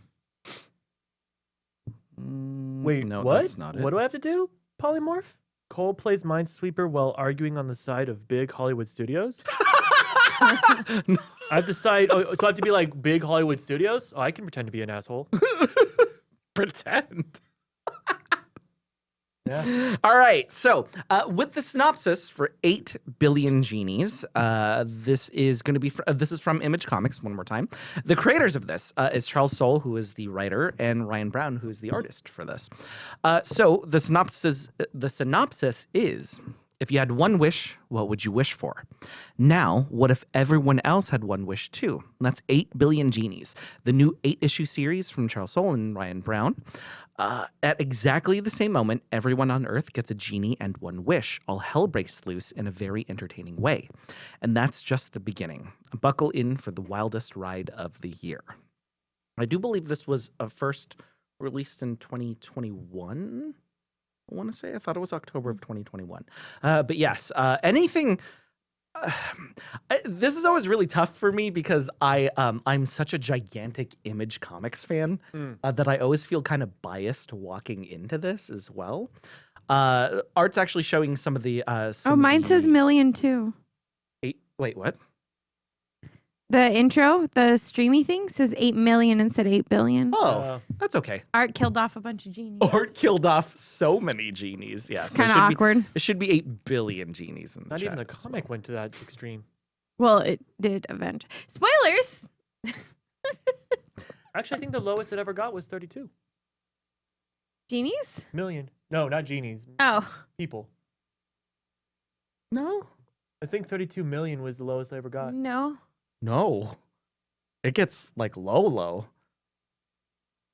Wait, no, what? that's not it. What do I have to do? Polymorph? Cole plays Minesweeper while arguing on the side of big Hollywood studios? I have to decide. Oh, so I have to be like big Hollywood studios? Oh, I can pretend to be an asshole. Pretend. Yeah. All right. So, with the synopsis for 8 Billion Genies, this is going to be this is from Image Comics. One more time, the creators of this is Charles Soule, who is the writer, and Ryan Browne, who is the artist for this. So the synopsis is: if you had one wish, what would you wish for? Now, what if everyone else had one wish too? And that's 8 Billion Genies, the new 8-issue series from Charles Soule and Ryan Browne. At exactly the same moment, everyone on Earth gets a genie and one wish. All hell breaks loose in a very entertaining way. And that's just the beginning. Buckle in for the wildest ride of the year. I do believe this was first released in 2021. I want to say I thought it was October of 2021. But yes, anything. This is always really tough for me because I'm such a gigantic Image Comics fan that I always feel kind of biased walking into this as well. Art's actually showing some of the. Mine says million too. Wait, what? The intro, the streamy thing says 8 million instead of 8 billion. Oh, that's okay. Art killed off a bunch of genies. Art killed off so many genies. Yeah, It's so kind of awkward. It should be 8 billion genies in the Not chat even a as comic well. went to that extreme. Well, it did eventually. Spoilers. Actually, I think the lowest it ever got was 32 Genies? million. No, not genies. Oh, People. No. I think 32 million was the lowest I ever got. no. No. It gets like low.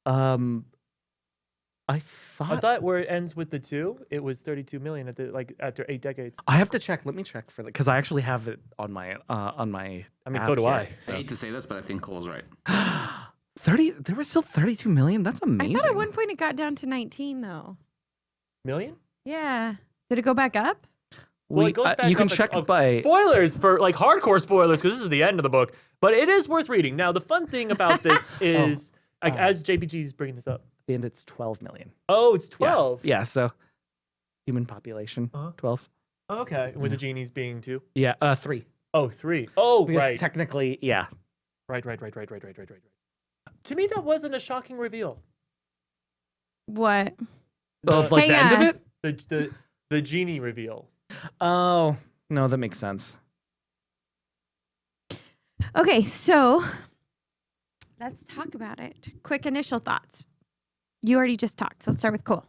I I thought thought where it ends with the 2, it was 32 million after 8 decades. I have to check. Let me check for that because I actually have it on my I mean, app so do here. I. I hate to say this, but I think Cole's right. 30. There were still 32 million. That's amazing. I thought at one point it got down to 19 though. Million? Yeah. Did it go back up? Well, it goes back you can up check by. spoilers for like hardcore spoilers because this is the end of the book, but it is worth reading. Now, the fun thing about this is as JPG's bringing this up. And it's 12 million. Oh, it's Yeah. 12. Yeah. So human population 12. Oh, okay, with the genies being 2. Yeah. 3. Oh, 3. Oh, Because right. technically, yeah. Right. To me, that wasn't a shocking reveal. What? Of like Hang the end on. of it. The genie reveal. Oh no, that makes sense. Okay, so let's talk about it. Quick initial thoughts. You already just talked, so let's start with Cole.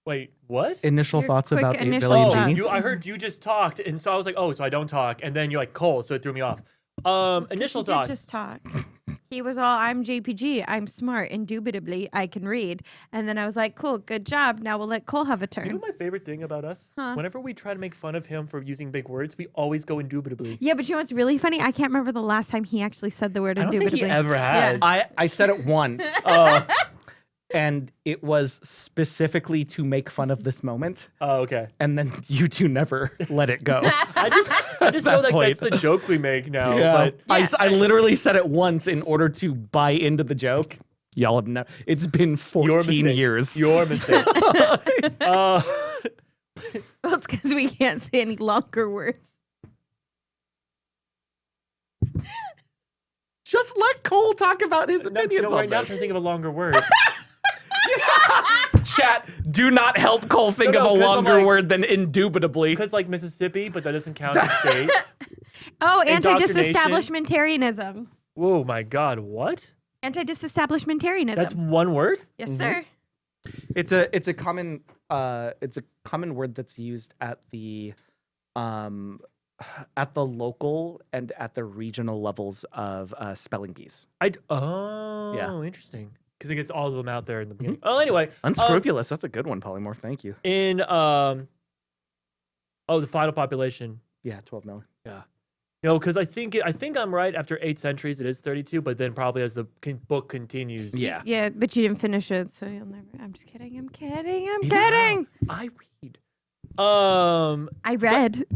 Wait, what? Initial Your thoughts quick about 8 initial billion thoughts. genies. I heard you just talked, and so I was like, oh, so I don't talk, and then you're like Cole, so it threw me off. Initial He did thoughts. just talk. He was all, I'm JPG, I'm smart, indubitably, I can read. And then I was like, cool, good job. Now we'll let Cole have a You know turn. my favorite thing about us? Huh? Whenever we try to make fun of him for using big words, we always go indubitably. Yeah, but you know what's really funny? I can't remember the last time he actually said the word I don't indubitably. think he ever has. Yes. I said it once, Oh, and it was specifically to make fun of this moment, oh, okay. and then you two never let it go. I just know that like point. that's the joke we make now. But I literally said it once in order to buy into the joke. Y'all have never. It's been your 14 mistake. years. Your mistake. Well, it's because we can't say any longer words. Just let Cole talk about his No, opinions right on now I'm this. trying to think of a longer word. Chat, do not help Cole think No, of a 'cause I'm longer like- word than indubitably. Because like Mississippi, but that doesn't count as a state. Oh, Indoctrination. anti-disestablishmentarianism. Whoa, my God, what? Anti-disestablishmentarianism. That's one word? yes, Mhm. sir. It's a common word that's used at the local and at the regional levels of spelling bees. Oh, interesting. Because it gets all of them out there in the beginning. Oh, anyway. Unscrupulous. That's a good one, Polymorph. Thank you. In the final population. Yeah, 12 million. No, because I think I'm right. After 8 centuries, it is 32. But then probably as the book continues, Yeah. Yeah, but you didn't finish it, so you'll never. I'm just kidding. I'm kidding. I'm You kidding. I read. I read.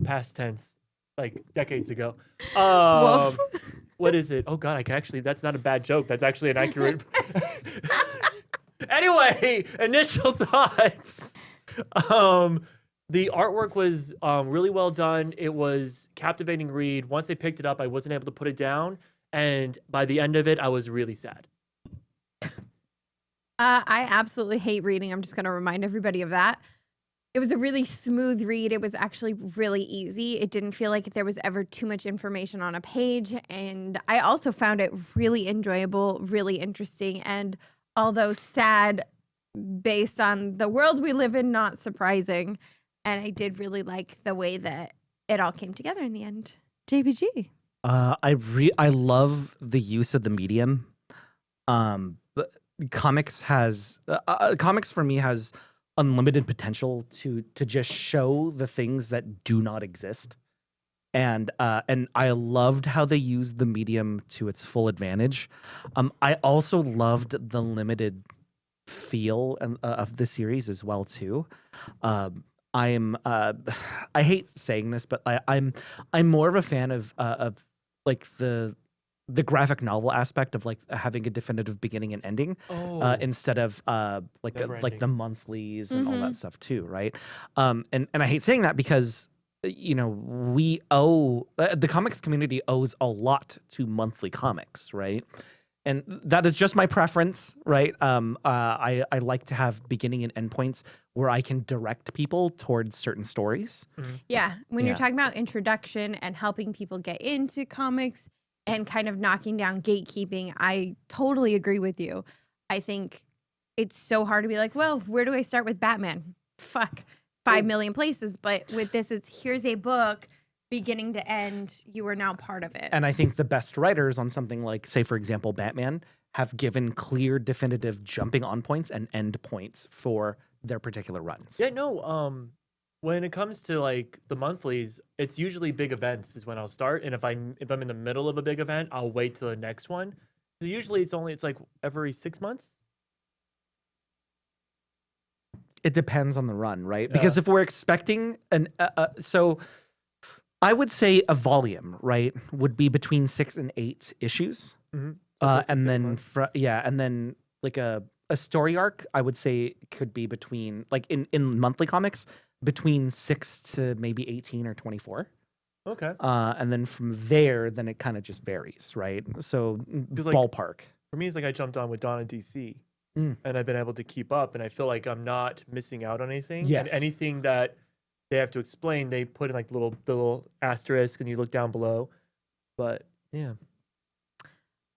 Past tense, like decades ago. Woof. What is it? Oh God, I can actually. That's not a bad joke. That's actually an accurate. Anyway, initial thoughts. The artwork was really well done. It was captivating read. Once I picked it up, I wasn't able to put it down, and by the end of it, I was really sad. I absolutely hate reading. I'm just going to remind everybody of that. It was a really smooth read. It was actually really easy. It didn't feel like there was ever too much information on a page. And I also found it really enjoyable, really interesting. And although sad based on the world we live in, not surprising. And I did really like the way that it all came together in the end. JBG. I love the use of the medium. But comics for me has unlimited potential to just show the things that do not exist. And I loved how they used the medium to its full advantage. I also loved the limited feel of the series as well too. I hate saying this, but I'm more of a fan of like the graphic novel aspect of like having a definitive beginning and ending instead of like the monthlies and all that stuff too, right? And I hate saying that because we owe the comics community owes a lot to monthly comics, right? And that is just my preference, right? I like to have beginning and end points where I can direct people towards certain stories. Yeah, when you're talking about introduction and helping people get into comics and kind of knocking down gatekeeping, I totally agree with you. I think it's so hard to be like, well, where do I start with Batman? Fuck, 5 million places. But with this, here's a book, beginning to end, you are now part of it. And I think the best writers on something like, say, for example, Batman, have given clear, definitive jumping on points and end points for their particular runs. Yeah, no. When it comes to like the monthlies, it's usually big events is when I'll start, and if I'm in the middle of a big event, I'll wait till the next one. So usually it's like every 6 months. It depends on the run, right? Because if we're expecting so I would say a volume, right, would be between 6 and 8 issues. And then like a story arc, I would say could be between, like in monthly comics, between 6 to maybe 18 or 24. Okay. And then from there, then it kind of just varies, right? So ballpark. For me, it's like I jumped on with Dawn of DC, and I've been able to keep up, and I feel like I'm not missing out on anything. Yes. And anything that they have to explain, they put in like the little asterisk, and you look down below. But yeah,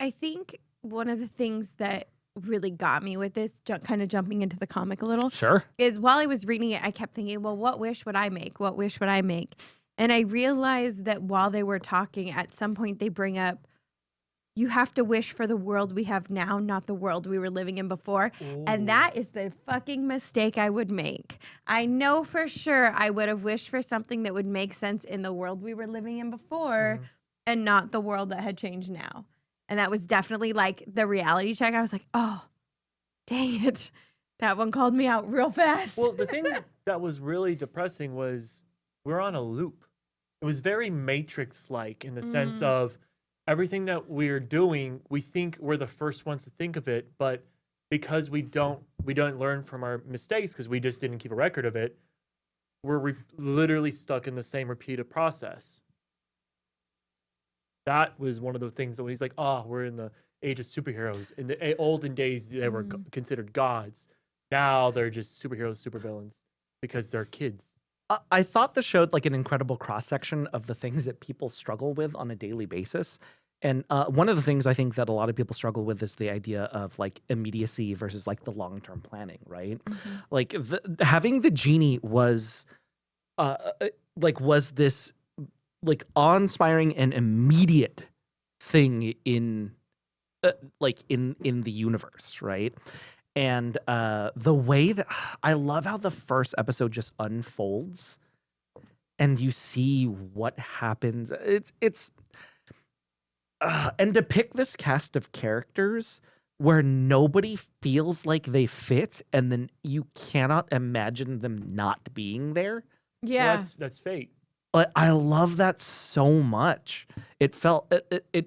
I think one of the things that really got me with this, kind of jumping into the comic a little, Sure. is while I was reading it, I kept thinking, well, what wish would I make? What wish would I make? And I realized that while they were talking, at some point they bring up, you have to wish for the world we have now, not the world we were living in before. Ooh. And that is the fucking mistake I would make. I know for sure I would have wished for something that would make sense in the world we were living in before and not the world that had changed now. And that was definitely like the reality check. I was like, oh, dang it. That one called me out real fast. Well, the thing that was really depressing was we're on a loop. It was very Matrix-like in the sense of everything that we're doing, we think we're the first ones to think of it, but because we don't learn from our mistakes because we just didn't keep a record of it, we're literally stuck in the same repeated process. That was one of the things that when he's like, oh, we're in the age of superheroes. In the olden days, they were considered gods. Now they're just superheroes, supervillains because they're kids. I thought this showed like an incredible cross-section of the things that people struggle with on a daily basis. And one of the things I think that a lot of people struggle with is the idea of like immediacy versus like the long-term planning, right? Like having the genie was this like awe-inspiring and immediate thing in the universe, right? And the way that I love how the first episode just unfolds and you see what happens. It's and to pick this cast of characters where nobody feels like they fit and then you cannot imagine them not being there. Yeah. Well, that's fate. I love that so much. It felt it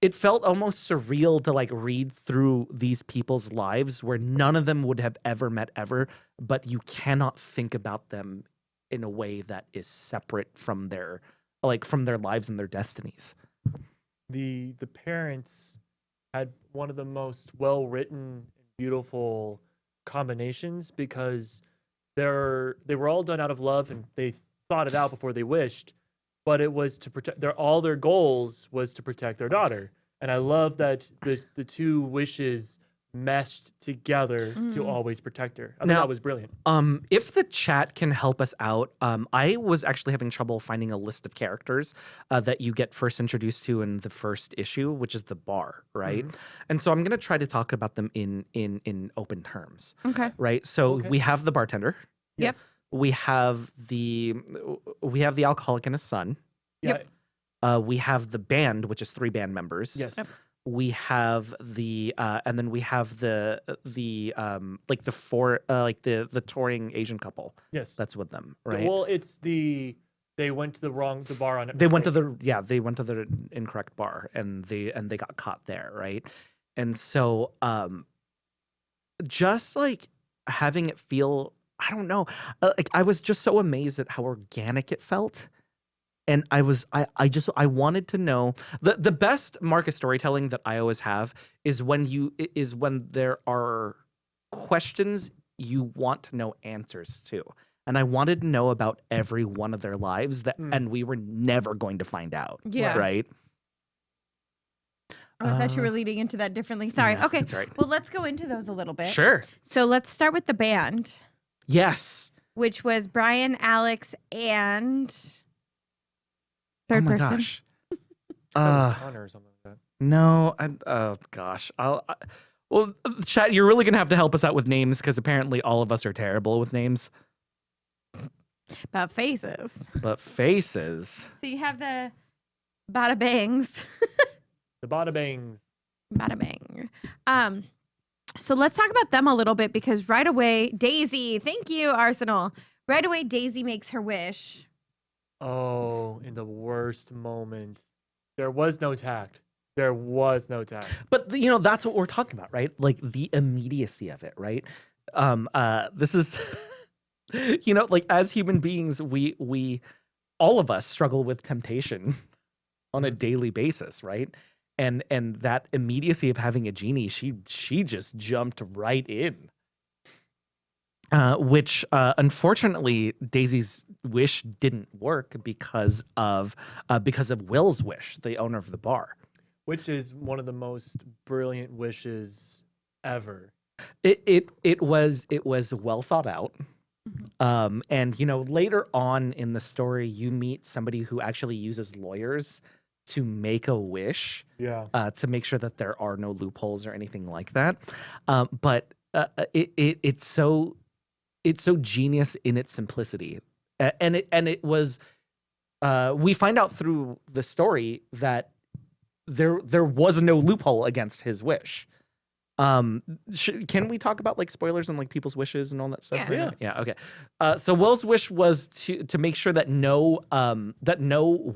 it felt almost surreal to like read through these people's lives where none of them would have ever met ever, but you cannot think about them in a way that is separate from their lives and their destinies. The parents had one of the most well written, beautiful combinations because they were all done out of love and they thought it out before they wished, but it was to protect all their goals was to protect their daughter. And I love that the two wishes meshed together to always protect her. I thought that was brilliant. If the chat can help us out, I was actually having trouble finding a list of characters that you get first introduced to in the first issue, which is the bar, right? And so I'm gonna try to talk about them in open terms. Okay. Right. So Okay. we have the bartender. Yep. We have the alcoholic and his son. Yeah. We have the band, which is 3 band members. Yes. Yep. We have the and then we have the like the 4 like the touring Asian couple Yes. that's with them, right? Well, it's they went to the bar on it. They went to the incorrect bar and they got caught there, right? And so just like having it feel, I don't know, like I was just so amazed at how organic it felt. And I wanted to know the best Marcus storytelling that I always have is when there are questions you want to know answers to. And I wanted to know about every one of their lives and we were never going to find out. Yeah. Right. Oh, I thought you were leading into that differently. Sorry. no, Okay. that's all right. Well, let's go into those a little bit. Sure. So let's start with the band, Yes. which was Brian, Alix, and Oh third my person. gosh. That was Connor or something like that. No. Oh gosh. Well, chat, you're really gonna have to help us out with names because apparently all of us are terrible with names. About faces. But faces. So you have the Bada Bangs. The Bada Bangs. Bada Bang. So let's talk about them a little bit because right away, Daisy, thank you, Arsenal. Right away, Daisy makes her wish. Oh, in the worst moment. There was no tact. There was no tact. But that's what we're talking about, right? Like the immediacy of it, right? This is like as human beings, we all of us struggle with temptation on a daily basis, right? And that immediacy of having a genie, she just jumped right in. Which unfortunately Daisy's wish didn't work because of Will's wish, the owner of the bar. Which is one of the most brilliant wishes ever. It was well thought out. And later on in the story you meet somebody who actually uses lawyers to make a wish, to make sure that there are no loopholes or anything like that. But it's so genius in its simplicity, and it was. We find out through the story that there was no loophole against his wish. Can we talk about like spoilers and like people's wishes and all that stuff? Yeah. Yeah. Okay. So Will's wish was to make sure that no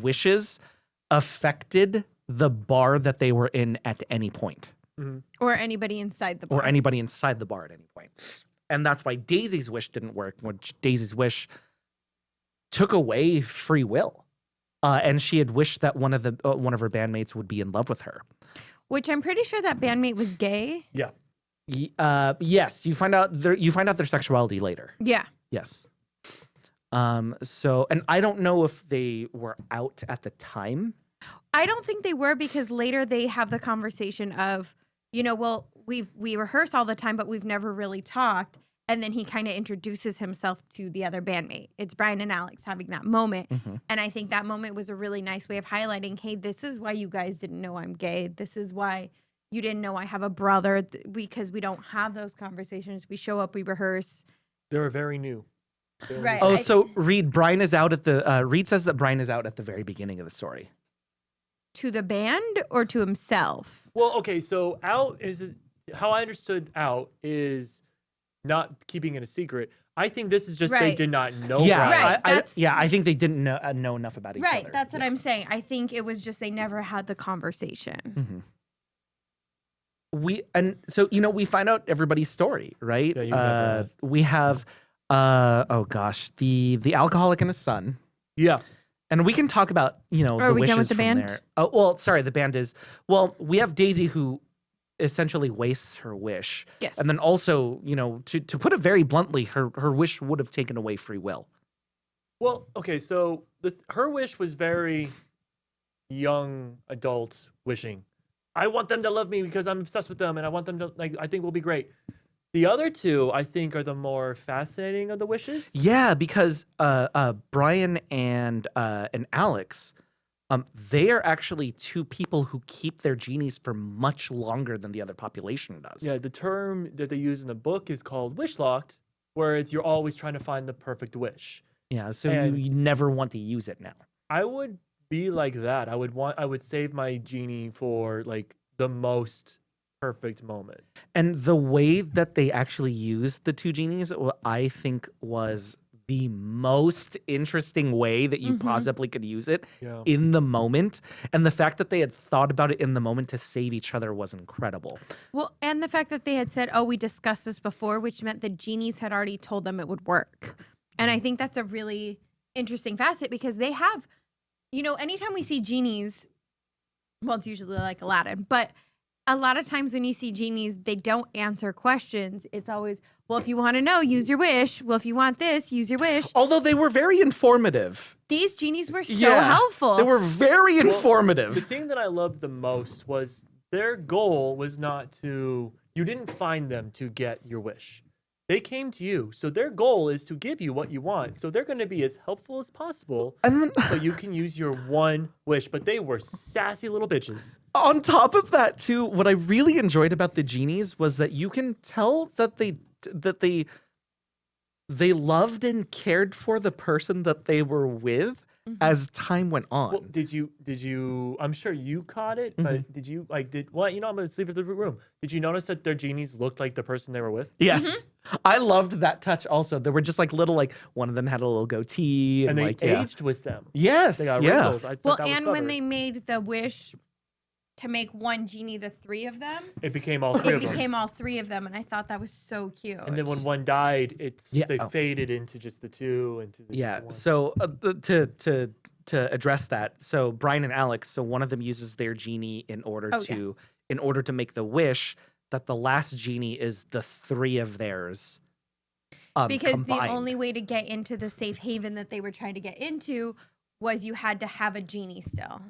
wishes affected the bar that they were in at any point, Or anybody inside the bar. or anybody inside the bar at any point. And that's why Daisy's wish didn't work, which Daisy's wish took away free will. And she had wished that one of her bandmates would be in love with her. Which I'm pretty sure that bandmate was gay. Yeah. Yes, you find out their sexuality later. Yeah. Yes. So, and I don't know if they were out at the time. I don't think they were because later they have the conversation of, well, we rehearse all the time, but we've never really talked. And then he kind of introduces himself to the other bandmate. It's Brian and Alix having that moment. And I think that moment was a really nice way of highlighting, hey, this is why you guys didn't know I'm gay. This is why you didn't know I have a brother, because we don't have those conversations. We show up, we rehearse. They were very new. Right. Oh, so Reed Reed says that Brian is out at the very beginning of the story. To the band or to himself? Well, okay, so out is how I understood out is not keeping it a secret. I think this is just they Right. did not know. Yeah, Right, I think they didn't know enough about each other. Right, that's what I'm saying. I think it was just they never had the conversation. We find out everybody's story, right? Yeah, you never asked. We have the alcoholic and his son. Yeah. And we can talk about, Are the we wishes done with the from band? there. Oh, well, sorry, the band is, we have Daisy who essentially wastes her wish. Yes. And then also, to put it very bluntly, her wish would have taken away free will. Well, okay, so her wish was very young adult wishing. I want them to love me because I'm obsessed with them, and I want them to I think we'll be great. The other two, I think, are the more fascinating of the wishes. Yeah, because Brian and Alix, they are actually two people who keep their genies for much longer than the other population does. Yeah, the term that they use in the book is called wish locked, where it's you're always trying to find the perfect wish. Yeah, so And- you never want to use it now. I would be like that. I would save my genie for the most perfect moment. And the way that they actually used the two genies, I think was the most interesting way that you possibly could use it Yeah. in the moment. And the fact that they had thought about it in the moment to save each other was incredible. Well, and the fact that they had said, "Oh, we discussed this before," which meant the genies had already told them it would work. And I think that's a really interesting facet because they have, anytime we see genies, well, it's usually like Aladdin, but a lot of times when you see genies, they don't answer questions. It's always, well, if you want to know, use your wish. Well, if you want this, use your wish. Although they were very informative. These genies were so Yeah, helpful. They were very The informative. thing that I loved the most was their goal was not to, you didn't find them to get your wish. They came to you. So their goal is to give you what you want. So they're going to be as helpful as possible And then so you can use your one wish. But they were sassy little bitches. on top of that, too, what I really enjoyed about the genies was that you can tell that they loved and cared for the person that they were with as time went on. Well, did you, I'm sure you caught it, but did you, I'm going to sleep in the room. Did you notice that their genies looked like the person they were with? Yes. I loved that touch also. There were just little, one of them had a little goatee. And they yeah. aged with them. Yes. They got yeah. wrinkles. I thought Well, that was and when clever. they made the wish to make one genie the three of them, It became all three it of them. became all three of them, and I thought that was so cute. And then when one died, Yeah. they faded into just the two. Into the Yeah. one. So to address that, so Brian and Alix, so one of them uses their genie in order to make the wish that the last genie is the three of theirs. because combined. the only way to get into the safe haven that they were trying to get into was you had to have a genie still.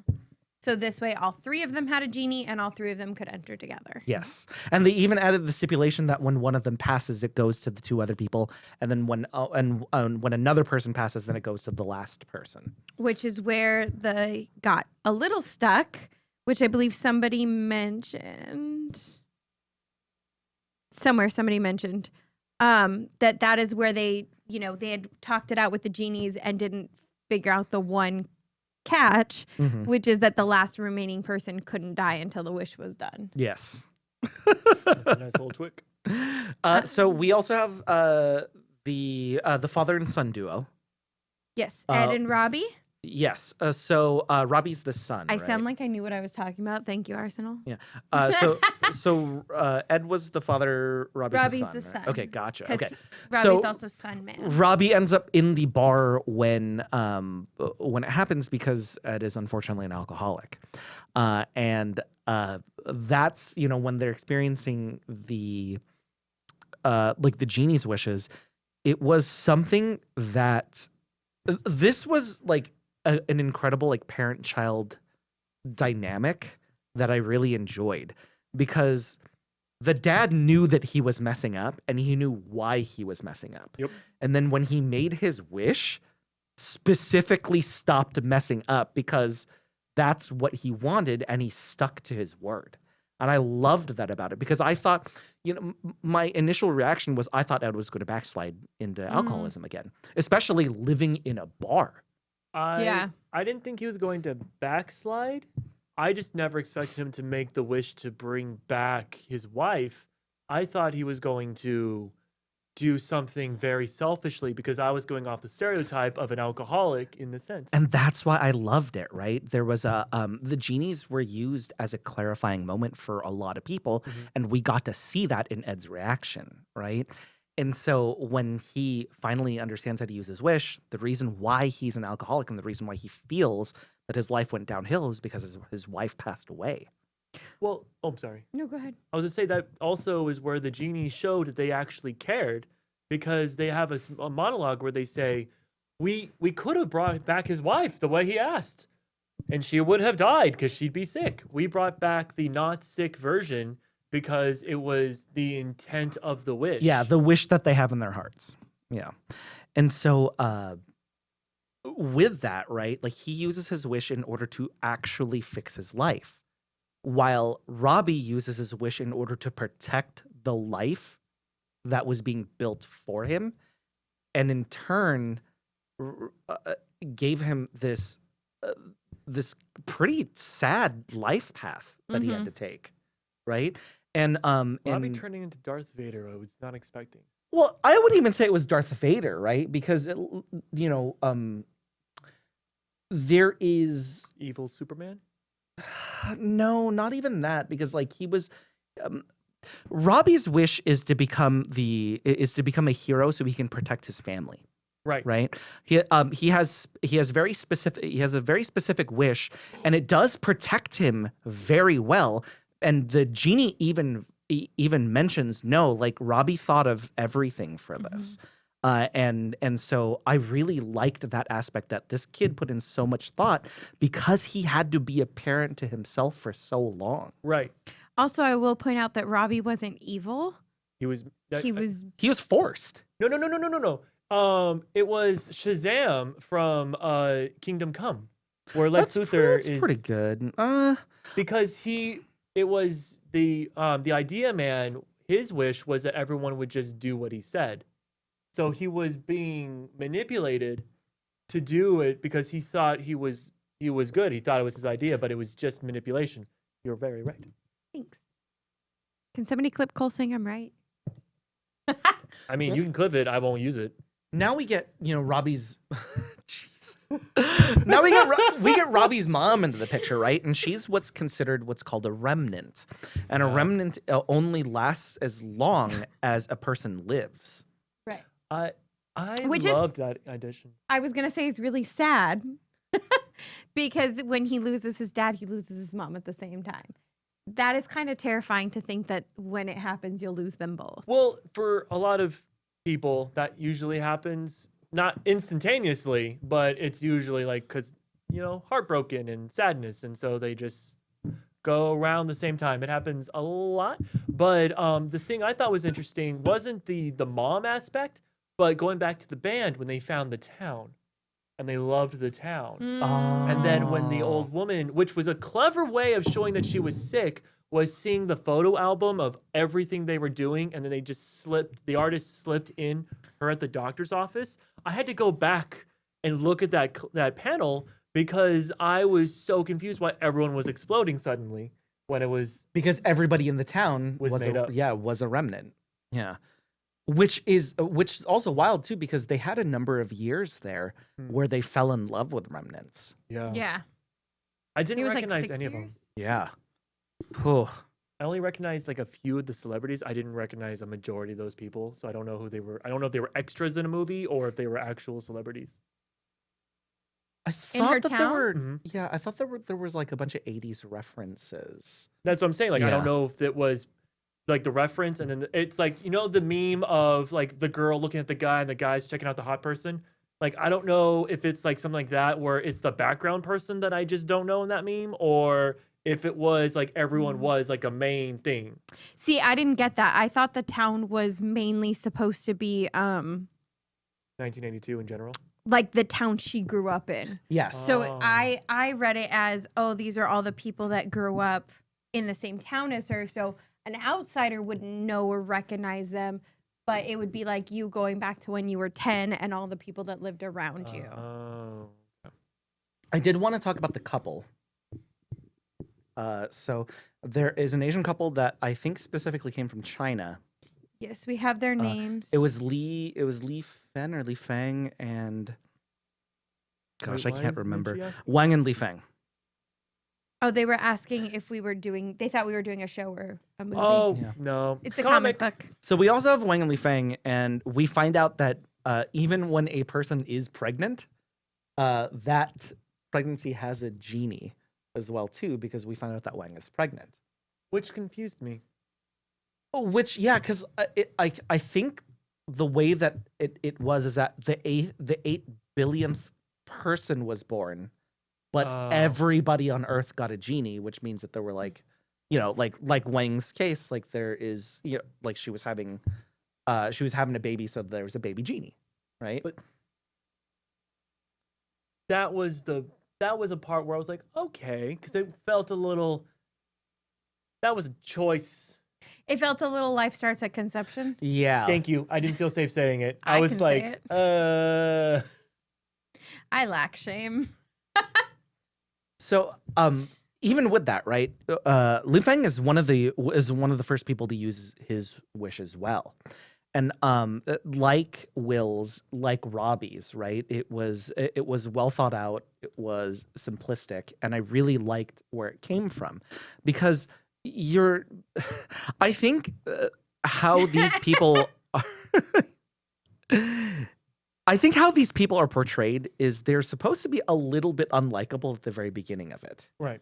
So this way, all three of them had a genie, and all three of them could enter together. Yes, and they even added the stipulation that when one of them passes, it goes to the two other people, and then when another person passes, then it goes to the last person. Which is where they got a little stuck, which I believe somebody mentioned. Somebody mentioned that is where they had talked it out with the genies and didn't figure out the one catch, which is that the last remaining person couldn't die until the wish was done. Yes. That's a nice little twig. So we also have the father and son duo. Yes, Ed and Robbie. Yes. So Robbie's the son. I right? sound like I knew what I was talking about. Thank you, Arsenal. Yeah. So Ed was the father. Robbie's the right? son. Okay, gotcha. 'Cause Okay. Robbie's So also son man. Robbie ends up in the bar when it happens because Ed is unfortunately an alcoholic, and that's when they're experiencing the the genie's wishes. It was something that this was an incredible parent-child dynamic that I really enjoyed because the dad knew that he was messing up and he knew why he was messing up. Yep. And then when he made his wish, specifically stopped messing up because that's what he wanted and he stuck to his word. And I loved that about it because I thought, my initial reaction was I thought Ed was going to backslide into alcoholism again, especially living in a bar. Yeah. I didn't think he was going to backslide. I just never expected him to make the wish to bring back his wife. I thought he was going to do something very selfishly because I was going off the stereotype of an alcoholic in the sense. And that's why I loved it, right? There was the genies were used as a clarifying moment for a lot of people, and we got to see that in Ed's reaction, right? And so when he finally understands how to use his wish, the reason why he's an alcoholic and the reason why he feels that his life went downhill is because his wife passed away. Well, I'm sorry. No, go ahead. I was gonna say that also is where the genies showed that they actually cared, because they have a monologue where they say, "We could have brought back his wife the way he asked, and she would have died because she'd be sick. We brought back the not sick version because it was the intent of the wish." Yeah, the wish that they have in their hearts. Yeah. And so with that, right, like he uses his wish in order to actually fix his life, while Robbie uses his wish in order to protect the life that was being built for him, and in turn gave him this pretty sad life path that he had to take, right? And Robbie and turning into Darth Vader, I was not expecting. well, I wouldn't even say it was Darth Vader, right? Because there is Evil Superman? no, not even that, because like he was Robbie's wish is to become a hero so he can protect his family. Right. He has a very specific wish, and it does protect him very well. And the genie even mentions, no, like Robbie thought of everything for this. And so I really liked that aspect, that this kid put in so much thought because he had to be a parent to himself for so long. Right. Also, I will point out that Robbie wasn't evil. He was He was. He was forced. No. It was Shazam from Kingdom Come, where Lex Luthor That's is pretty good. because it was the idea man. His wish was that everyone would just do what he said, so he was being manipulated to do it because he thought he was good. He thought it was his idea, but it was just manipulation. You're very right. Thanks. Can somebody clip Cole saying I'm right? I mean, you can clip it. I won't use it. Now we get, Robbie's. Jeez. Now we get Robbie's mom into the picture, right? And she's what's called a remnant, and a remnant only lasts as long as a person lives. Right. I Which loved that addition. I was gonna say it's really sad because when he loses his dad, he loses his mom at the same time. That is kind of terrifying to think that when it happens, you'll lose them both. Well, for a lot of people, that usually happens not instantaneously, but it's usually like because heartbroken and sadness, and so they just go around the same time. It happens a lot. But the thing I thought was interesting wasn't the mom aspect, but going back to the band when they found the town, and they loved the town. And then when the old woman, which was a clever way of showing that she was sick, was seeing the photo album of everything they were doing, and then the artist slipped in her at the doctor's office. I had to go back and look at that panel because I was so confused why everyone was exploding suddenly when it was because everybody in the town was made up. was a remnant. Yeah. Which is also wild too, because they had a number of years there where they fell in love with remnants. Yeah. I didn't was, like, recognize 6 any of years? them. Yeah. Whew. I only recognized like a few of the celebrities. I didn't recognize a majority of those people, so I don't know who they were. I don't know if they were extras in a movie or if they were actual celebrities. I In her thought that there town? were yeah, I thought there was like a bunch of 80s references. That's what I'm saying. Like I Yeah. don't know if it was like the reference, and then it's like the meme of like the girl looking at the guy and the guy's checking out the hot person. Like I don't know if it's like something like that where it's the background person that I just don't know in that meme, or if it was like everyone was like a main thing. See, I didn't get that. I thought the town was mainly supposed to be 1982 in general. like the town she grew up in. Yes. So Oh. I read it as, oh, these are all the people that grew up in the same town as her. So an outsider wouldn't know or recognize them, but it would be like you going back to when you were 10 and all the people that lived around you. Oh. I did want to talk about the couple. So there is an Asian couple that I think specifically came from China, Yes, we have their names. It was Li Fen or Li Feng and gosh, Wait, I why can't is Minchi remember. asking? Wang and Li Feng. Oh, they were asking if we were doing. They thought we were doing a show or a movie. Oh Yeah. no, It's a comic book. So we also have Wang and Li Feng, and we find out that even when a person is pregnant, that pregnancy has a genie as well too, because we find out that Wang is pregnant. which confused me. Oh, which yeah, because I think the way that it was is that the eight billionth person was born, but Oh. everybody on Earth got a genie, which means that there were like, like Wang's case, like there is, like she was having a baby, so there was a baby genie, right? But that was a part where I was like, okay, because it felt a little. That was a choice. It felt a little life starts at conception. Yeah. Thank you. I didn't feel safe saying it. I I was can like, say I lack shame. So, even with that, right? Lu Feng is one of the first people to use his wish as well, and like Will's, like Robbie's, right? It was well thought out. It was simplistic, and I really liked where it came from, because I think how these people are. I think how these people are portrayed is they're supposed to be a little bit unlikable at the very beginning of it. right.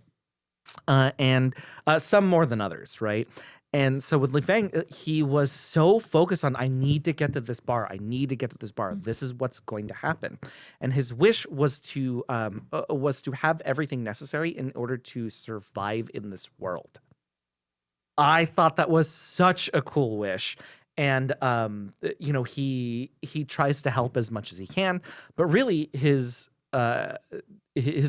And some more than others, right? And so with Li Feng, he was so focused on, I need to get to this bar. I need to get to this bar. This is what's going to happen. And his wish was to have everything necessary in order to survive in this world. I thought that was such a cool wish. And he tries to help as much as he can, but really his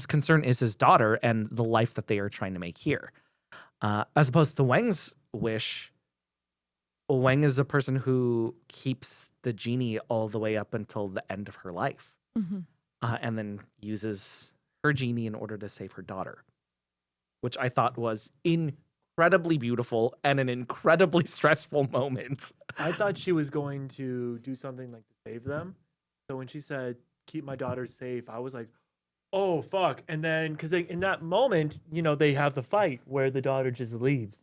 concern is his daughter and the life that they are trying to make here, as opposed to Wang's wish. Wang is a person who keeps the genie all the way up until the end of her life, and then uses her genie in order to save her daughter, which I thought was incredibly beautiful and an incredibly stressful moment. I thought she was going to do something like to save them. So when she said, keep my daughter safe, I was like, oh, fuck. And then, because in that moment, they have the fight where the daughter just leaves.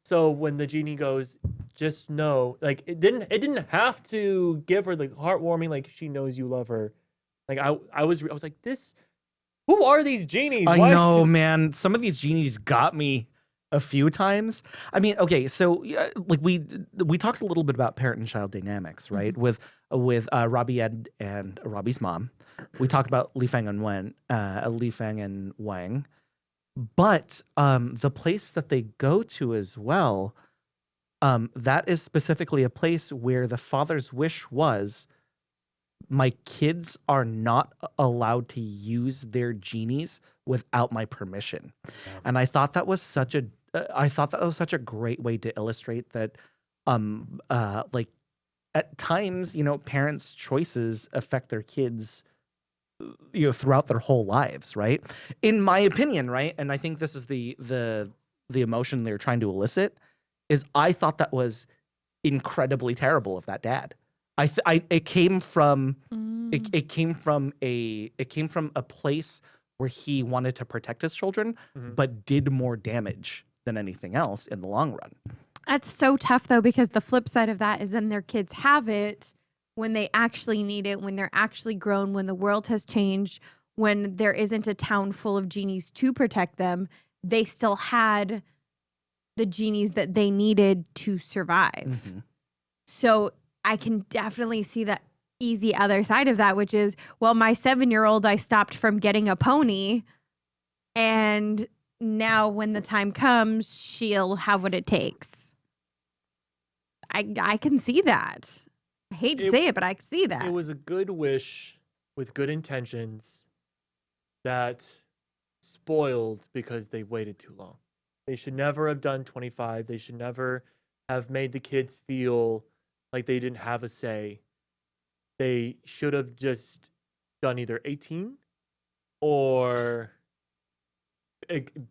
So when the genie goes, just know, like, it didn't have to give her the heartwarming, like, she knows you love her. Like, I was like, who are these genies? I Why- know, man. Some of these genies got me a few times. I mean, okay, so like we talked a little bit about parent and child dynamics, right? With Robbie and Robbie's mom. We talked about Li Feng and Wang. But the place that they go to as well, that is specifically a place where the father's wish was, my kids are not allowed to use their genies without my permission. And I thought that was such a great way to illustrate that like at times, parents' choices affect their kids throughout their whole lives, right? In my opinion, right? And I think this is the emotion they're trying to elicit, is I thought that was incredibly terrible of that dad. It came from a place where he wanted to protect his children, but did more damage than anything else in the long run. That's so tough though, because the flip side of that is then their kids have it when they actually need it, when they're actually grown, when the world has changed, when there isn't a town full of genies to protect them. They still had the genies that they needed to survive. So I can definitely see that easy other side of that, which is, well, my 7-year-old, I stopped from getting a pony, and now when the time comes, she'll have what it takes. I can see that. I hate to say it, but I can see that. It was a good wish with good intentions that spoiled because they waited too long. They should never have done 25. They should never have made the kids feel like they didn't have a say. They should have just done either 18 or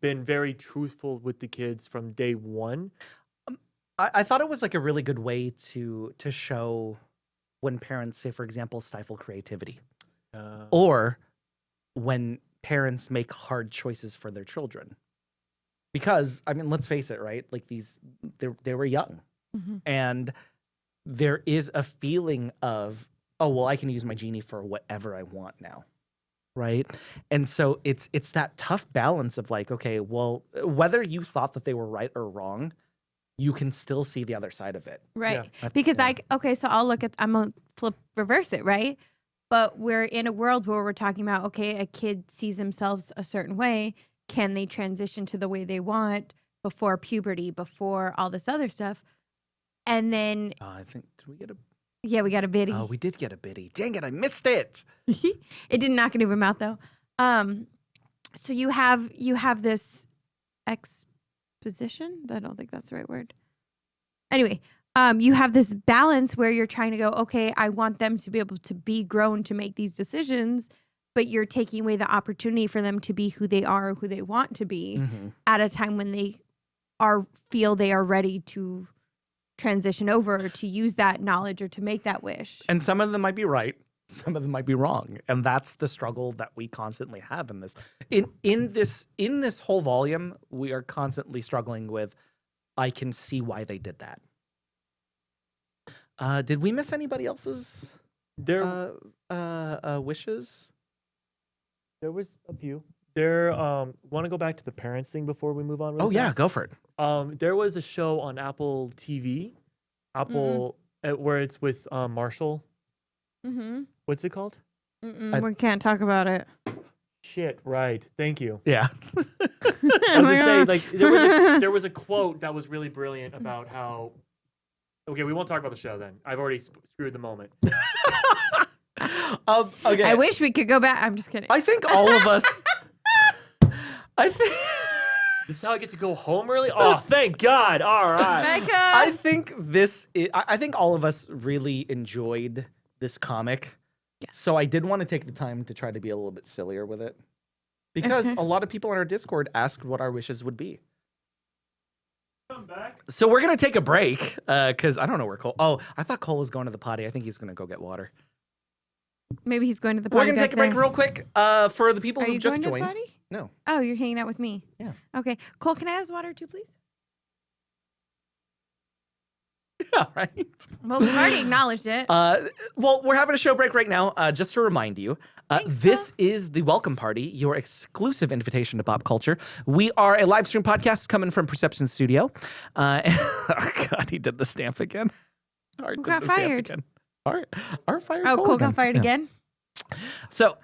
been very truthful with the kids from day one. I thought it was like a really good way to show when parents say, for example, stifle creativity, or when parents make hard choices for their children. Because I mean, let's face it, right? Like they were young, and there is a feeling of, oh well, I can use my genie for whatever I want now, right? And so it's that tough balance of like, okay, well, whether you thought that they were right or wrong, you can still see the other side of it. Right. Yeah. Because Yeah. so I'll look at, I'm going to reverse it, right? But we're in a world where we're talking about, okay, a kid sees themselves a certain way. Can they transition to the way they want before puberty, before all this other stuff? And then, I think, did we get a? yeah, we got a biddy. Oh, we did get a biddy. Dang it, I missed it. It didn't knock into her mouth though. So you have this exposition. I don't think that's the right word. Anyway, you have this balance where you're trying to go, okay, I want them to be able to be grown to make these decisions, but you're taking away the opportunity for them to be who they are, who they want to be at a time when they feel they are ready to transition over or to use that knowledge or to make that wish. And some of them might be right, some of them might be wrong, and that's the struggle that we constantly have in this. In this whole volume, we are constantly struggling with, I can see why they did that. Did we miss anybody else's wishes? There was a few. Want to go back to the parents thing before we move on? Really Yeah, fast? go for it. There was a show on Apple TV, where it's with Marshall. Mm-hmm. What's it called? We can't talk about it. Shit, right. Thank you. Yeah. I was gonna say, like, there was a quote that was really brilliant about how. Okay, we won't talk about the show then. I've already screwed the moment. Okay. I wish we could go back. I'm just kidding. I think all of us. This is how I get to go home early? Oh, thank God. All right. Becca! I think I think all of us really enjoyed this comic. Yes. So I did want to take the time to try to be a little bit sillier with it. Because a lot of people on our Discord asked what our wishes would be. Come back. So we're going to take a break because I don't know where Cole... Oh, I thought Cole was going to the potty. I think he's going to go get water. Maybe he's going to the We're party. going to take a break real quick for the people Are who you just going to the joined. party? No. Oh, you're hanging out with me. Yeah. Okay. Cole, can I have water too, please? Yeah, right. Well, we've already acknowledged it. Well, we're having a show break right now. Just to remind you, Thanks, this is the Welcome Party, your exclusive invitation to pop culture. We are a live stream podcast coming from Perception Studio. Oh God, he did the stamp again. Art Who did got the stamp fired? again. Art fired. Oh, Cole got again. fired Yeah. again? So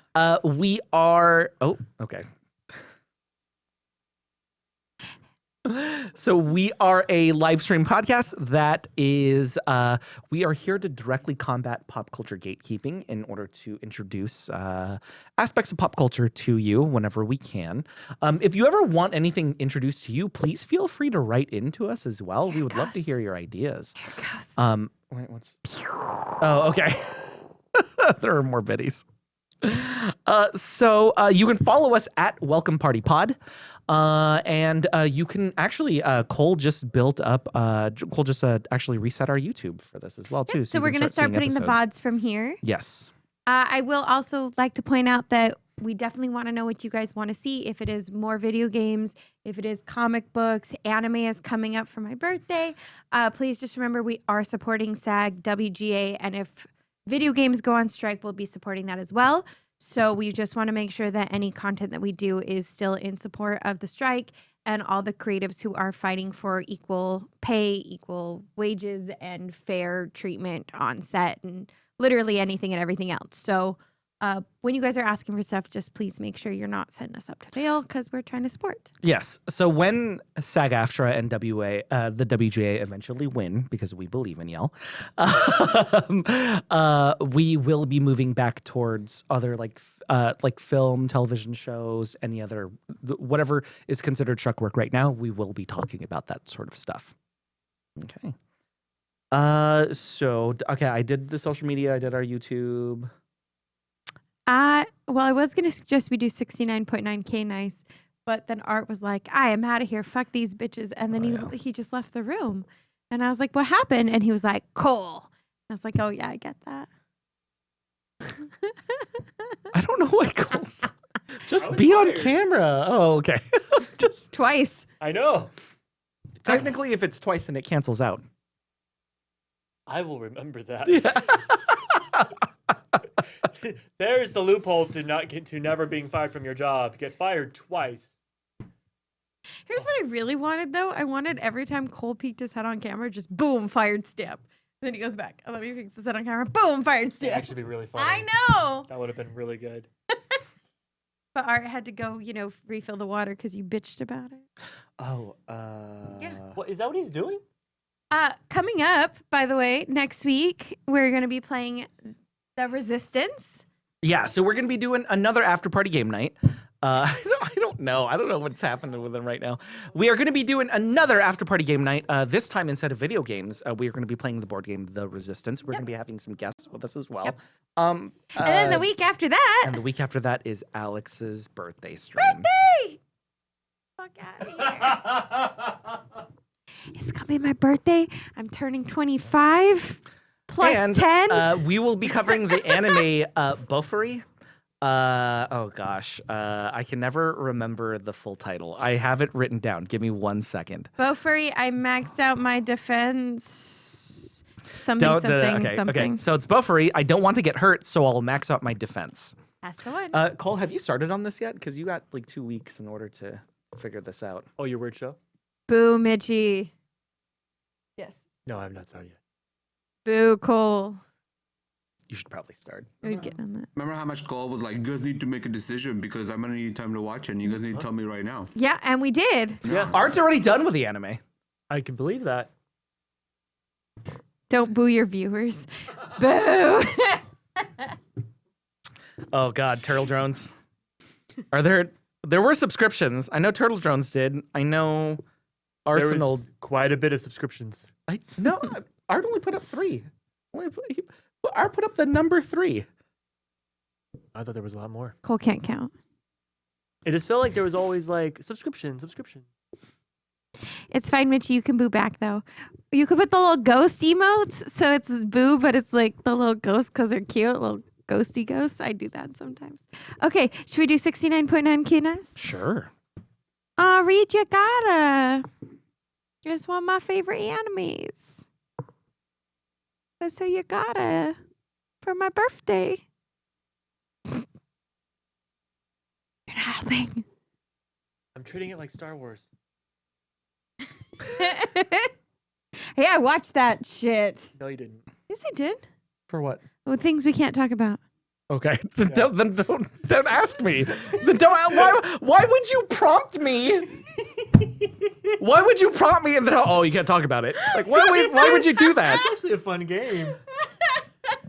we are. Oh, okay. So we are a live stream podcast that is, we are here to directly combat pop culture gatekeeping in order to introduce aspects of pop culture to you whenever we can. If you ever want anything introduced to you, please feel free to write into us as well. We would love to hear your ideas. Here it goes. Wait, what's? Oh, okay. There are more biddies. So you can follow us at Welcome Party Pod. And you can actually, Cole just built up, Cole just actually reset our YouTube for this as well, too. So you we're can going to start seeing putting the episodes. VODs from here. Yes. I will also like to point out that we definitely want to know what you guys want to see. If it is more video games, if it is comic books, anime is coming up for my birthday. Please just remember we are supporting SAG, WGA, and if video games go on strike, we'll be supporting that as well. So we just want to make sure that any content that we do is still in support of the strike and all the creatives who are fighting for equal pay, equal wages, and fair treatment on set and literally anything and everything else. So when you guys are asking for stuff, just please make sure you're not setting us up to fail because we're trying to support. Yes. So when SAG-AFTRA and the WGA eventually win, because we believe in y'all, we will be moving back towards other like film, television shows, any other whatever is considered truck work right now. We will be talking about that sort of stuff. Okay. Okay, I did the social media. I did our YouTube. Well, I was going to suggest we do 69.9K nice, but then Art was like, I am out of here. Fuck these bitches. And then he just left the room. And I was like, what happened? And he was like, Cole. And I was like, oh, yeah, I get that. I don't know what calls. Just was be on fired. camera. Oh, okay. Just Twice. I know. technically, if it's twice, then it cancels out. I will remember that. Yeah. There's the loophole to never being fired from your job. Get fired twice. Here's what I really wanted, though. I wanted every time Cole peeked his head on camera, just boom, fired stamp. Then he goes back. And then he peeks his head on camera, boom, fired That'd stamp. actually be really funny. I know. That would have been really good. But Art had to go, refill the water because you bitched about it. Oh, Yeah. What is that? What he's doing? Coming up, by the way, next week, we're going to be playing The Resistance. Yeah, so we're gonna be doing another after party game night. I don't know. I don't know what's happening with them right now. We are gonna be doing another after party game night. This time, instead of video games, we are gonna be playing the board game The Resistance. We're gonna be having some guests with us as well. Yep. And then the week after that, and the week after that is Alix's birthday stream. birthday! Fuck out of here. It's going to be my birthday. I'm turning 25 plus And 10. we will be covering the anime Bofuri. Oh gosh, I can never remember the full title. I have it written down. Give me 1 second. Bofuri, I maxed out my defense. Something. Okay. So it's Bofuri. I don't want to get hurt, so I'll max out my defense. That's the one. Cole, have you started on this yet? Because you got like 2 weeks in order to figure this out. Oh, your weird show? Boo, Mitchie. Yes. No, I'm not sorry yet. Boo, Cole. You should probably start. We're getting on that. Remember how much Cole was like, you guys need to make a decision because I'm gonna need time to watch it and you guys need to tell me right now. Yeah, and we did. Yeah, Art's already done with the anime. I can believe that. Don't boo your viewers. Boo. Oh God, Turtle Drones. There were subscriptions. I know Turtle Drones did. I know Arsenal. There was quite a bit of subscriptions. Art only put up 3. Art put up the number 3. I thought there was a lot more. Cole can't count. It just felt like there was always like subscription. It's fine, Mitchie. You can boo back, though. You could put the little ghost emotes, so it's boo, but it's like the little ghosts because they're cute, little ghosty ghosts. I do that sometimes. Okay, should we do 69.9 Kinas? Sure. Oh, Reed, you gotta. It's one of my favorite animes. So you gotta. For my birthday. You're not helping. I'm treating it like Star Wars. Hey, I watched that shit. No, you didn't. Yes, I did. For what? With things we can't talk about. Okay. Then don't ask me. Then why would you prompt me? Why would you prompt me and then you can't talk about it? Like why would you do that? It's actually a fun game.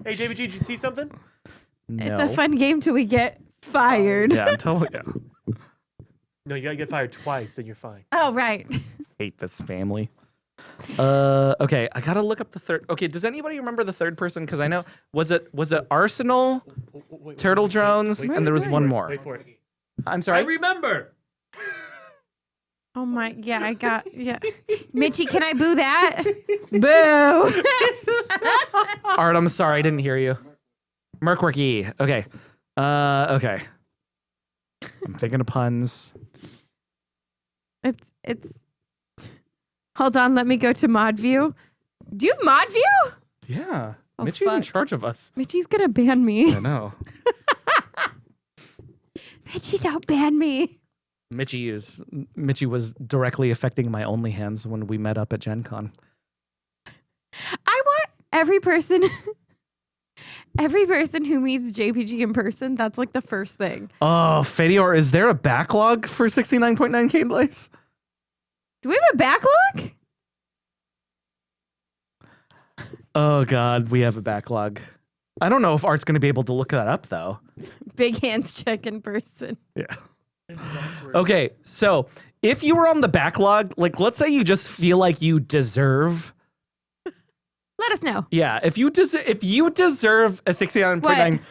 Hey, JBG, did you see something? No. It's a fun game till we get fired. Yeah, I'm telling you. No, you gotta get fired twice, then you're fine. Oh, right. Hate this family. Okay, I gotta look up the third. Okay, does anybody remember the third person? Because I know was it Arsenal, Wait, Turtle Drones, wait, and there was wait, one wait, more. Wait for it. I'm I sorry. remember. Oh my, yeah, Mitchie, can I boo that? Boo. Art, I'm sorry, I didn't hear you. Merkworky. Okay. Okay. I'm thinking of puns. It's. Hold on, let me go to mod view. Do you have mod view? Yeah. Oh, Mitchie's in fuck. charge of us. Mitchie's gonna ban me. I know. Mitchie, don't ban me. Mitchie was directly affecting my OnlyHands when we met up at Gen Con. I want every person who meets JPG in person, that's like the first thing. Oh, Fedior, is there a backlog for 69.9K likes? Do we have a backlog? Oh God, we have a backlog. I don't know if Art's going to be able to look that up though. Big hands check in person. Yeah. Okay, so if you were on the backlog, like let's say you just feel like you deserve. Let us know. Yeah, if you deserve a 69.9.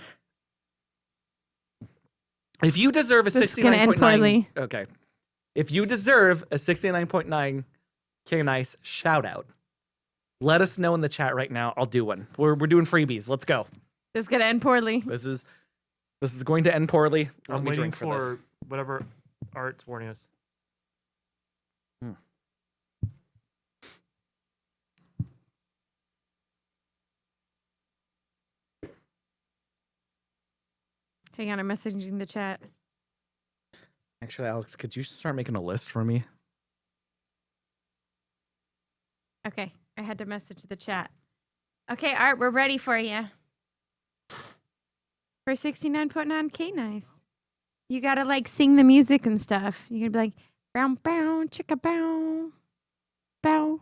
If you deserve a This is gonna end 69.9. poorly. Okay. If you deserve a 69.9 K nice shout out, Let us know in the chat right now. I'll do one. We're doing freebies. Let's go. This is gonna end poorly. This is going to end poorly. Let I'm me waiting drink for this. whatever Art's warning us. Hang on, I'm messaging the chat. Actually, Alex, could you start making a list for me? Okay, I had to message the chat. Okay, Art, we're ready for you. For 69.9K, nice. You gotta like sing the music and stuff. You gotta be like, bow, bow, chicka, bow, bow,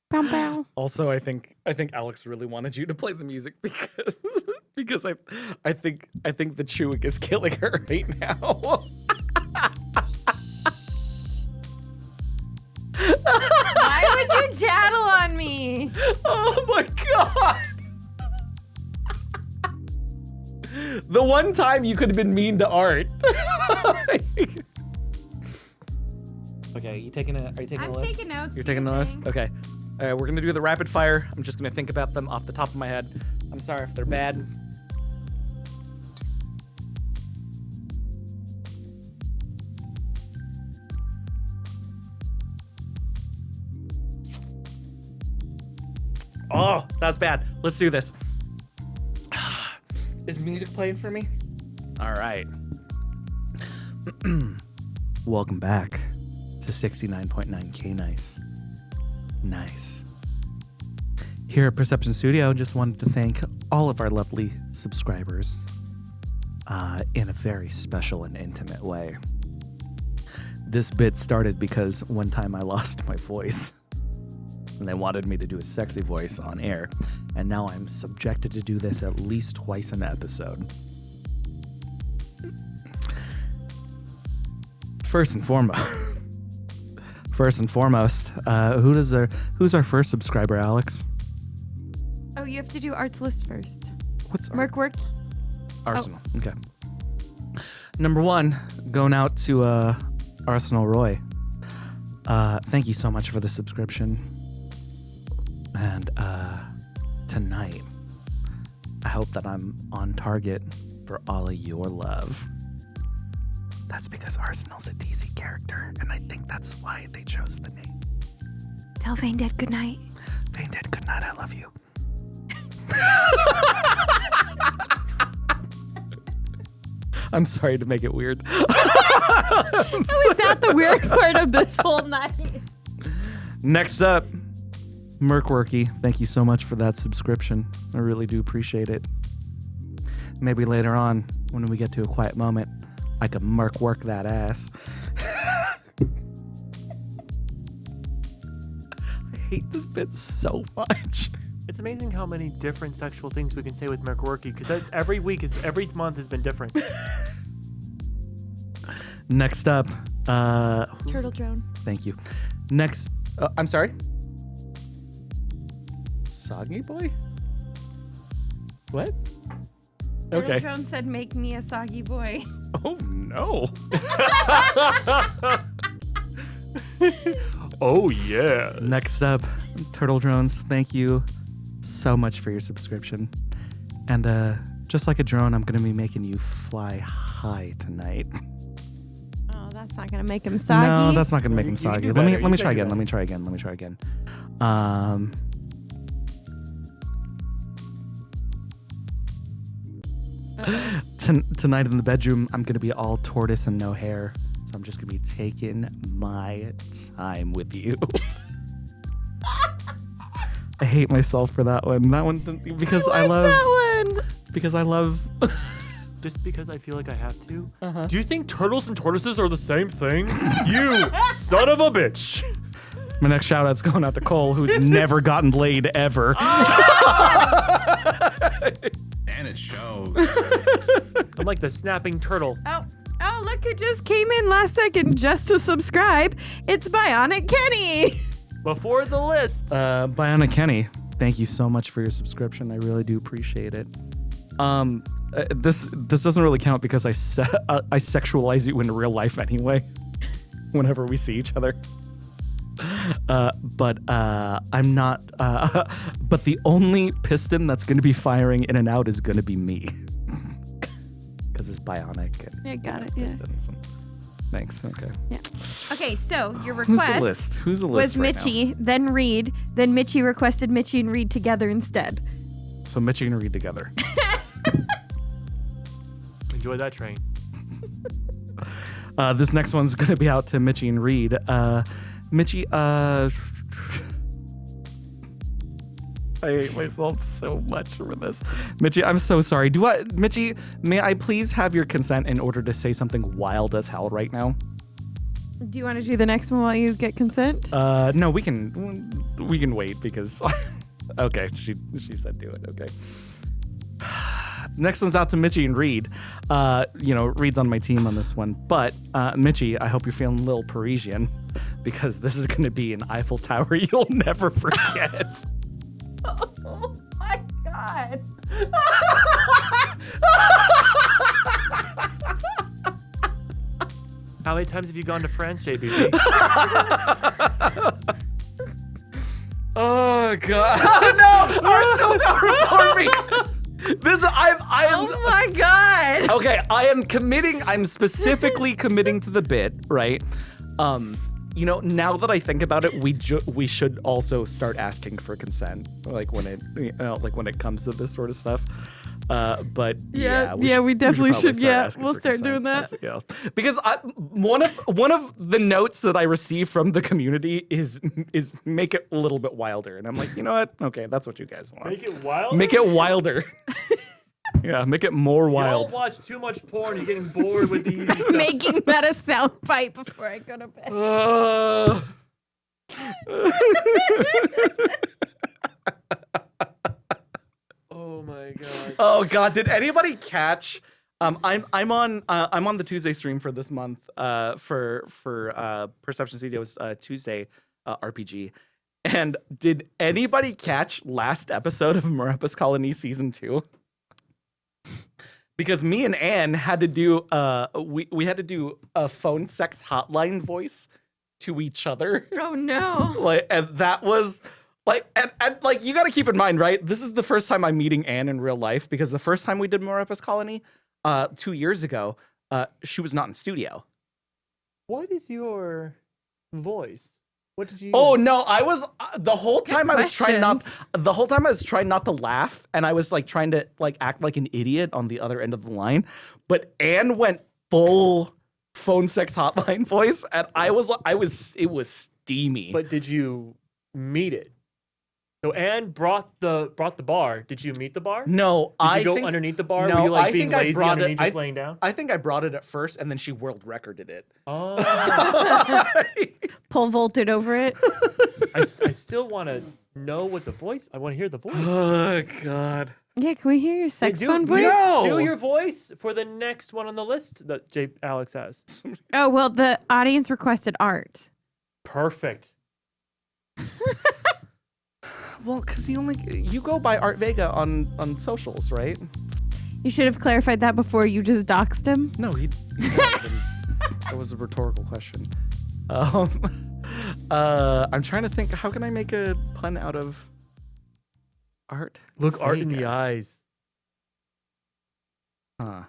bow, bow. Also, I think Alex really wanted you to play the music because I think the chewing is killing her right now. Why would you tattle on me? Oh my god! The one time you could have been mean to Art. Okay, are you taking a list? I'm taking notes. You're taking the list? Okay. All right, we're gonna do the rapid fire. I'm just gonna think about them off the top of my head. I'm sorry if they're bad. Oh, that was bad. Let's do this. Is music playing for me? All right. Welcome back to 69.9K Nice. Nice. Here at Perception Studio, just wanted to thank all of our lovely subscribers in a very special and intimate way. This bit started because one time I lost my voice. And they wanted me to do a sexy voice on air, and now I'm subjected to do this at least twice an episode. First and foremost, who's our first subscriber, Alex? Oh, you have to do Art's list first. What's Work. Arsenal? Okay. Number 1, going out to Arsenal Roy. Thank you so much for the subscription. And tonight, I hope that I'm on target for all of your love. That's because Arsenal's a DC character, and I think that's why they chose the name. Tell Vane Dead good night. Vane Dead, good night, I love you. I'm sorry to make it weird. How is that the weird part of this whole night? Next up, Merkworky, thank you so much for that subscription. I really do appreciate it. Maybe later on, when we get to a quiet moment, I could work that ass. I hate this bit so much. It's amazing how many different sexual things we can say with Merkworky, because every month has been different. Next up, Turtle Drone. thank you. Next, I'm sorry? Soggy Boy? What? Turtle Okay. Drone said, "Make me a soggy boy." Oh no. Oh yeah. Next up, Turtle Drones, thank you so much for your subscription. And just like a drone, I'm gonna be making you fly high tonight. Oh, that's not gonna make him soggy. No, that's not gonna make him You can soggy. do Let me better. You try can do again. better. Let me try again. Tonight in the bedroom, I'm gonna be all tortoise and no hair, so I'm just gonna be taking my time with you. I hate myself for that one. That one because I love that one. because I love. Just because I feel like I have to. Do you think turtles and tortoises are the same thing? You son of a bitch. My next shout out's going out to Cole, who's never gotten laid ever. And it shows. I'm like the snapping turtle. Oh, look who just came in last second just to subscribe. It's Bionic Kenny. Before the list. Bionic Kenny, thank you so much for your subscription. I really do appreciate it. This doesn't really count because I sexualize you in real life anyway. Whenever we see each other. But I'm not. But the only piston that's going to be firing in and out is going to be me, because it's bionic. And, Yeah, got it, know, yeah. pistons and- Thanks. Okay. Yeah. Okay, so your Who's the request list? Who's the was list right Mitchie, then Reed, then Mitchie requested Mitchie and Reed together instead. now? So Mitchie and Reed together. Enjoy that train. This next one's going to be out to Mitchie and Reed. Mitchie, I hate myself so much for this. Mitchie, I'm so sorry. Mitchie, may I please have your consent in order to say something wild as hell right now? Do you want to do the next one while you get consent? No, we can wait because okay, she said do it. Okay. Next one's out to Mitchie and Reed. Reed's on my team on this one. But Mitchie, I hope you're feeling a little Parisian, because this is going to be an Eiffel Tower you'll never forget. Oh my god. How many times have you gone to France, JBB? Oh god! Oh no! Arsenal don't report me. I am. Oh my god. Okay, I am committing. I'm specifically committing to the bit, right? Now that I think about it, we should also start asking for consent, like when it comes to this sort of stuff. But we definitely probably should. start Yeah, asking we'll for start consent. doing that. Because one of the notes that I receive from the community is make it a little bit wilder, and I'm like, you know what? Okay, that's what you guys want. Make it wild? Make it wilder. Yeah, make it more You wild. don't watch too much porn, you're getting bored with the easy stuff. Making that a sound bite before I go to bed. Oh my god. Oh god, did anybody catch? I'm on the Tuesday stream for this month. For Perception Studios Tuesday RPG. And did anybody catch last episode of Mareppa's Colony season 2? Because me and Anne had to do we had to do a phone sex hotline voice to each other. Oh no. Like, and that was like, and like, you got to keep in mind, right? This is the first time I'm meeting Anne in real life, because the first time we did Mareppa's Colony 2 years ago, she was not in studio. What is your voice? What did you Oh use? no, I was the whole time I was trying not to laugh, and I was like trying to like act like an idiot on the other end of the line, but Anne went full phone sex hotline voice, and it was steamy. But did you meet it? So Anne brought the bar. Did you meet the bar? no, Did you I go think underneath the bar? no, Were you like I being think I lazy brought it- underneath, I just th- laying down? I think I brought it at first, and then she world recorded it. Oh. Pole vaulted over it. I still want to know what the voice. I want to hear the voice. Oh god. Yeah, can we hear your sex Do- phone do- voice? No. Do your voice for the next one on the list that Alex has. Oh, well, the audience requested art. Perfect. Well, because you go by Art Vega on socials, right? You should have clarified that before you just doxed him. No, he that was a rhetorical question. I'm trying to think, how can I make a pun out of Art? Look Art in the Vega? eyes. Art.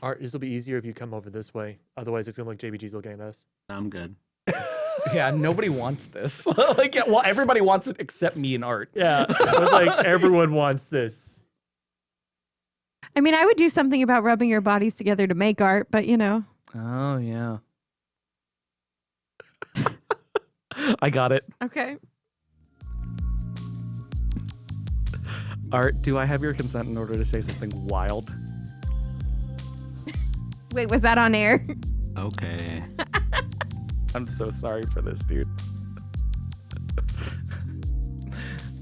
Art, this will be easier if you come over this way. Otherwise, it's gonna look JBG's looking at us. I'm good. Yeah, nobody wants this. Well, everybody wants it except me and Art. Yeah, I was like, everyone wants this. I mean, I would do something about rubbing your bodies together to make art, but you know. Oh, yeah. I got it. Okay. Art, do I have your consent in order to say something wild? Wait, was that on air? Okay. I'm so sorry for this, dude.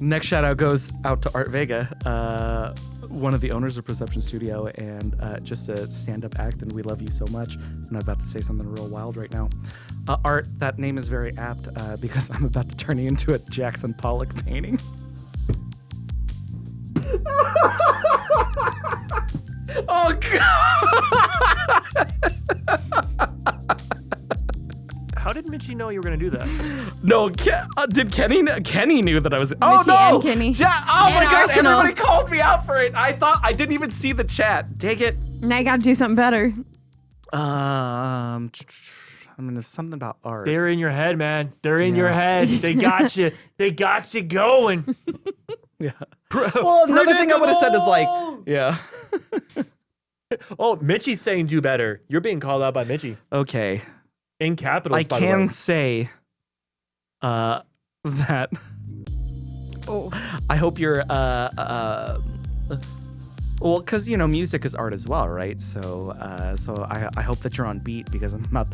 Next shout out goes out to Art Vega, one of the owners of Perception Studio, and just a stand-up act, and we love you so much. And I'm about to say something real wild right now. Art, that name is very apt because I'm about to turn you into a Jackson Pollock painting. Oh, God! did Mitchie know you were gonna do that? No, did Kenny? Kenny knew that I was. Oh Mitchie no! and Kenny. Oh my And god! Arsenal. Everybody called me out for it. I didn't even see the chat. Dang it. Now you got to do something better. I mean, there's something about art. They're in your head, man. They're in your head. They got you. They got you going. Yeah. Well, another thing I would have said is like, Predictable! yeah. Oh, Mitchie's saying do better. You're being called out by Mitchie. Okay. In capitals, I by the way. can say that I hope you're well, because music is art as well, right? So I hope that you're on beat because I'm about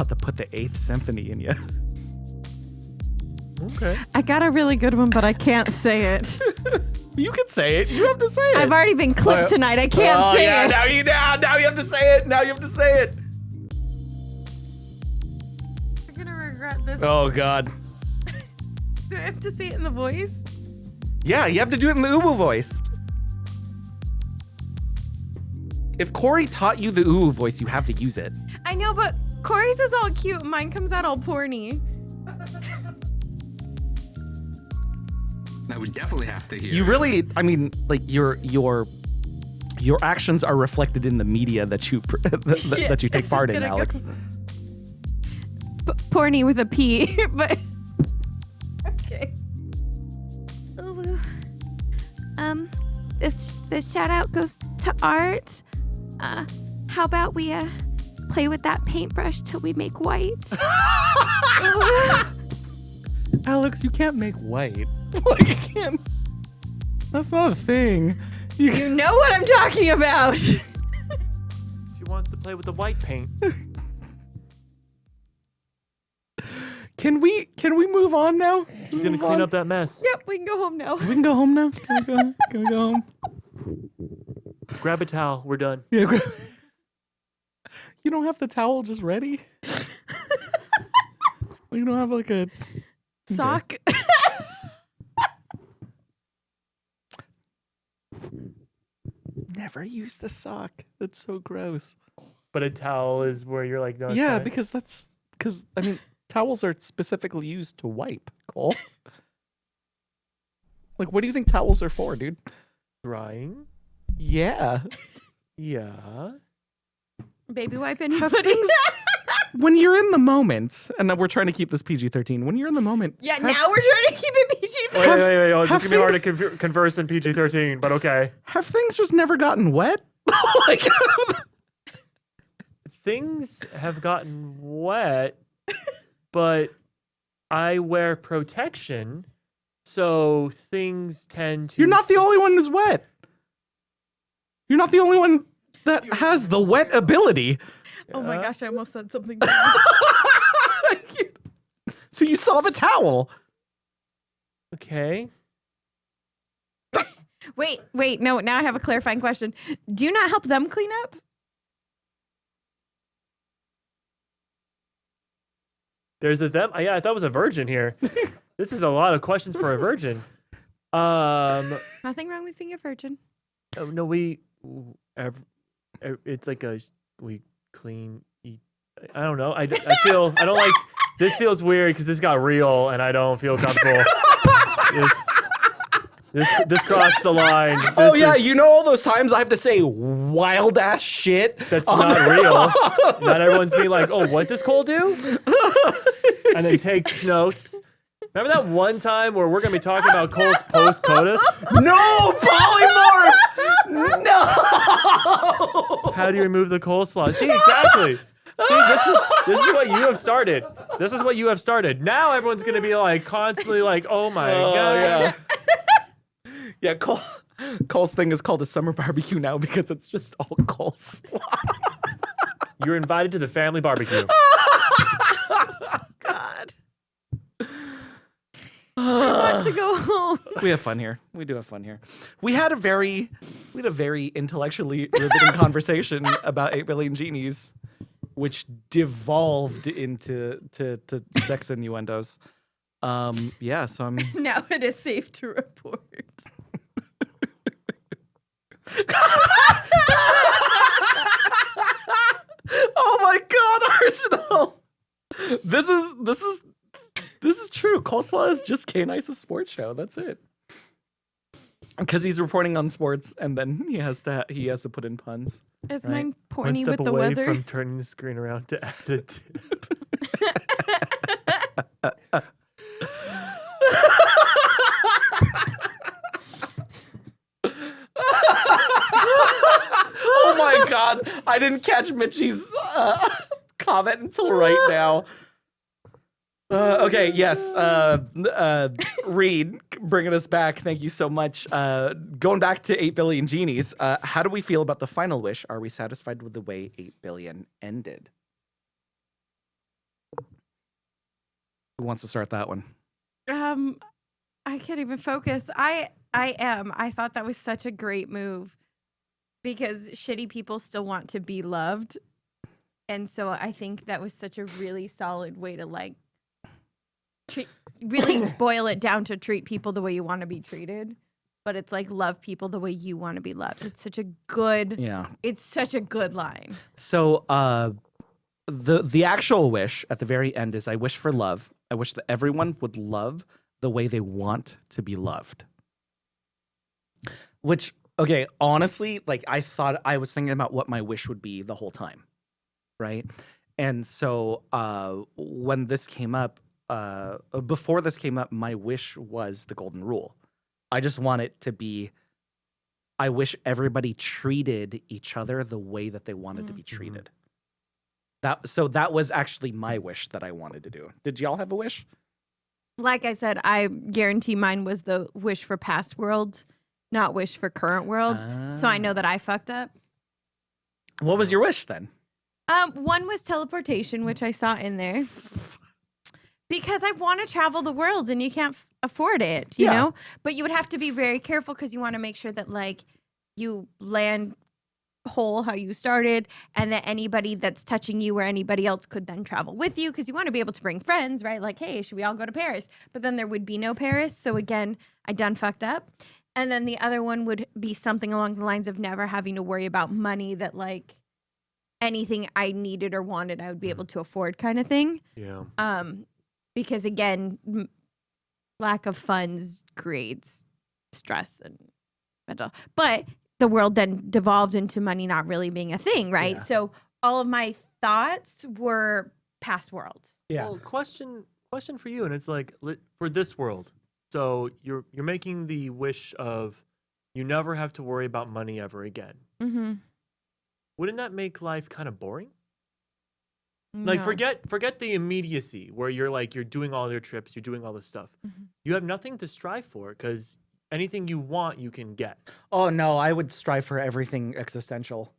to put the 8th symphony in you. Okay. I got a really good one, but I can't say it. You can say it. You have to say it. I've already been clipped tonight. I can't say it. Now you have to say it. Now you have to say it. You're gonna regret this. Oh god. Do I have to say it in the voice? Yeah, you have to do it in the Uwu voice. If Corey taught you the Uwu voice, you have to use it. I know, but Corey's is all cute. Mine comes out all porny. That we definitely have to hear. You really, I mean, like your actions are reflected in the media that you that you take this part is in, gonna Alex. Porny with a P, but okay. Ooh. This shout out goes to Art. How about we play with that paintbrush till we make white? Ooh. Alex, you can't make white. Like, you can't. That's not a thing. You know what I'm talking about. She wants to play with the white paint. Can we move on now? She's gonna clean up that mess. Yep, we can go home now. We can go home now. Can we go home? Grab a towel. We're done. Yeah. You don't have the towel just ready? You don't have like a Sock. Never used a sock. That's so gross. But a towel is where you're like, no. It's Yeah, fine. because I mean, towels are specifically used to wipe, Cole. Like, what do you think towels are for, dude? drying. Yeah. Yeah. Baby wipe anybody? When you're in the moment, and we're trying to keep this PG-13, when you're in the moment. Yeah, now we're trying to keep it PG. Wait. Oh, this have is gonna be hard to things- converse in PG-13, but okay. Have things just never gotten wet? Like, Things have gotten wet, but I wear protection, so things tend to. you're not the only one who's wet. You're not the only one that has the wet ability. Oh my gosh, I almost said something. So you saw the towel. Okay. Wait, no, now I have a clarifying question. Do you not help them clean up? There's a them. Yeah, I thought it was a virgin here. This is a lot of questions for a virgin. Nothing wrong with being a virgin. No, it's like we clean. Eat. I don't know. I don't like. This feels weird because this got real, and I don't feel comfortable. This crossed the line. You know all those times I have to say wild ass shit. That's not real. Not everyone's being like, "Oh, what does Cole do?" And then takes notes. Remember that one time where we're gonna be talking about Cole's post-coitus? No, polymorph. No. How do you remove the coleslaw? See, exactly. See, this is what you have started. This is what you have started. Now everyone's gonna be like constantly like, "Oh my god." Yeah. Yeah, Cole's thing is called a summer barbecue now because it's just all coleslaw. You're invited to the family barbecue. God. I want to go home. We have fun here. We do have fun here. We had a very intellectually riveting conversation about 8 Billion Genies, which devolved into sex innuendos. Yeah, so I'm Now it is safe to report. Oh my god, Arsenal! This is true. Coleslaw is just K-Nice's sports show. That's it. Because he's reporting on sports, and then he has to put in puns. Is Right. mine One porny step with the away weather? from turning the screen around to add a tip. Oh my god! I didn't catch Mitchie's comment until right now. Okay, yes. Reed, bringing us back. Thank you so much. Going back to 8 Billion Genies, how do we feel about the final wish? Are we satisfied with the way 8 Billion ended? Who wants to start that one? I can't even focus. I am. I thought that was such a great move because shitty people still want to be loved. And so I think that was such a really solid way to like really boil it down to treat people the way you want to be treated. But it's like love people the way you want to be loved. It's such a good It's such a good line. So the actual wish at the very end is I wish for love. I wish that everyone would love the way they want to be loved. Which, okay, honestly, like I was thinking about what my wish would be the whole time, right? And so when this came up, before this came up, my wish was the golden rule. I just want it to be, I wish everybody treated each other the way that they wanted to be treated. So that was actually my wish that I wanted to do. Did y'all have a wish? Like I said, I guarantee mine was the wish for past world, not wish for current world. So I know that I fucked up. What was your wish then? One was teleportation, which I saw in there. Because I want to travel the world and you can't afford it, you know? But you would have to be very careful because you want to make sure that like you land whole how you started and that anybody that's touching you or anybody else could then travel with you because you want to be able to bring friends, right? Like, hey, should we all go to Paris? But then there would be no Paris. So again, I done fucked up. And then the other one would be something along the lines of never having to worry about money that like anything I needed or wanted, I would be able to afford kind of thing. Yeah. Because again, lack of funds creates stress and mental. But the world then devolved into money not really being a thing, right? Yeah. So all of my thoughts were past world. Yeah. Well, question for you, and it's like for this world. So you're making the wish of you never have to worry about money ever again. Mm-hmm. Wouldn't that make life kind of boring? Like forget the immediacy where you're doing all your trips, you're doing all this stuff. Mm-hmm. You have nothing to strive for because anything you want, you can get. Oh no, I would strive for everything existential.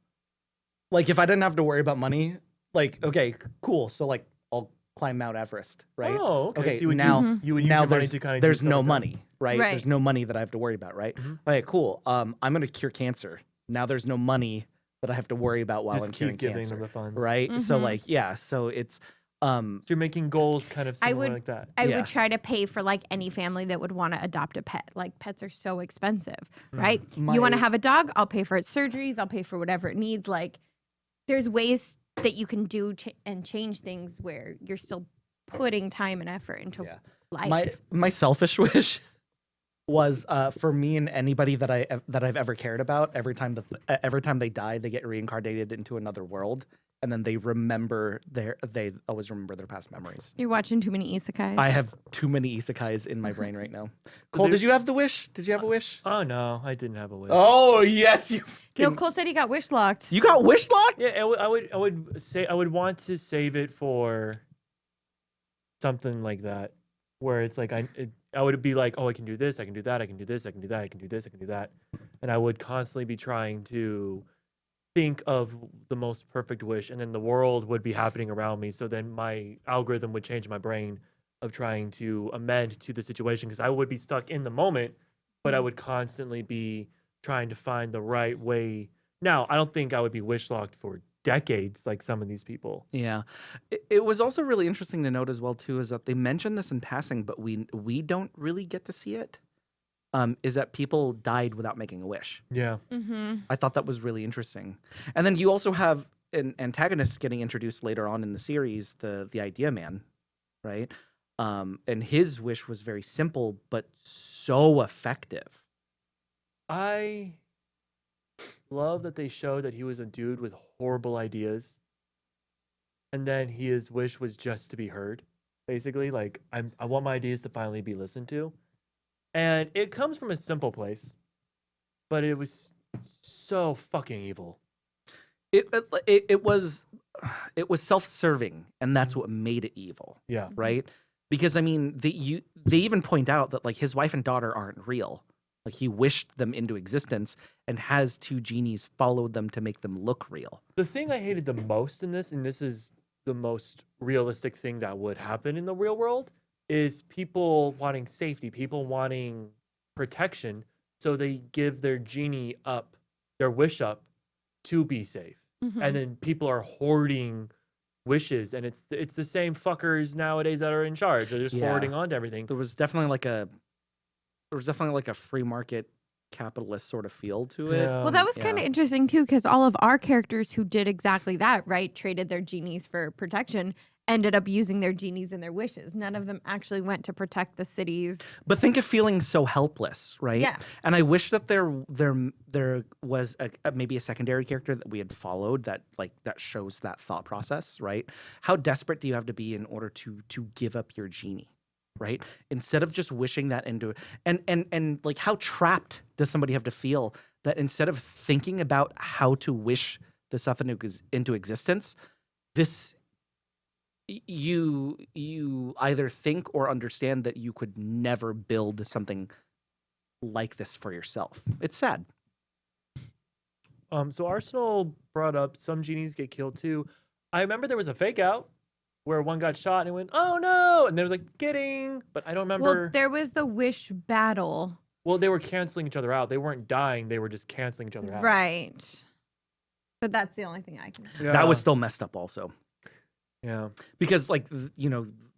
Like if I didn't have to worry about money, like okay, cool. So like I'll climb Mount Everest, right? Oh, okay. Okay, So you would now- you would use now your money there's to kind of there's no money, right? Right. There's no money that I have to worry about, right? Mhm. Okay, cool. I'm gonna cure cancer. Now there's no money that I have to worry about while Just I'm keep curing giving cancer, them the funds. right? So Mhm. like yeah, so it's So you're making goals kind of I similar would- like that. I Yeah. would try to pay for like any family that would want to adopt a pet. Like pets are so expensive, right? You want to My- have a dog? I'll pay for its surgeries. I'll pay for whatever it needs. Like there's ways that you can do and change things where you're still putting time and effort into Yeah. life. My selfish wish was for me and anybody that I've ever cared about. Every time they die, they get reincarnated into another world, and then they always remember their past memories. You're watching too many isekais. I have too many isekais in my brain right now. Cole, did you have the wish? Did you have a wish? Oh no, I didn't have a wish. Oh yes, you. No, Cole said he got wish locked. You got wish locked? Yeah, I would want to save it for something like that, where it's like I would be like, oh, I can do this, I can do that, I can do this, I can do that, I can do this, I can do that, and I would constantly be trying to think of the most perfect wish, and then the world would be happening around me. So then my algorithm would change my brain of trying to amend to the situation because I would be stuck in the moment, but I would constantly be trying to find the right way. Now, I don't think I would be wish locked for decades like some of these people. Yeah, it was also really interesting to note as well too is that they mentioned this in passing, but we don't really get to see it. Is that people died without making a wish? Yeah. Mm-hmm. I thought that was really interesting. And then you also have an antagonist getting introduced later on in the series, the Idea Man, right? And his wish was very simple but so effective. I love that they showed that he was a dude with horrible ideas, and then his wish was just to be heard. Basically, like I want my ideas to finally be listened to, and it comes from a simple place, but it was so fucking evil. It was self-serving, and that's what made it evil, Yeah. right? Because I mean, they even point out that like his wife and daughter aren't real. Like he wished them into existence and has two genies follow them to make them look real. The thing I hated the most in this, and this is the most realistic thing that would happen in the real world, is people wanting safety, people wanting protection, so they give their genie up, their wish up, to be safe. Mhm. And then people are hoarding wishes, and it's the same fuckers nowadays that are in charge. They're just Yeah. hoarding onto everything. There was definitely like a free market capitalist sort of feel to it. Well, that was kind of Yeah. interesting too, because all of our characters who did exactly that, right, traded their genies for protection, ended up using their genies and their wishes. None of them actually went to protect the cities. But think of feeling so helpless, right? Yeah. And I wish that there was maybe a secondary character that we had followed that shows that thought process, right? How desperate do you have to be in order to give up your genie, right? Instead of just wishing that into and like how trapped does somebody have to feel that instead of thinking about how to wish the stuff into existence, this you either think or understand that you could never build something like this for yourself. It's sad. So Arsenal brought up some genies get killed too. I remember there was a fake out where one got shot and it went, oh no, and there was like kidding, but I don't remember. Well, there was the wish battle. Well, they were canceling each other out. They weren't dying. They were just canceling each other out. Right. But that's the only thing I can. Yeah. That was still messed up also. Yeah. Because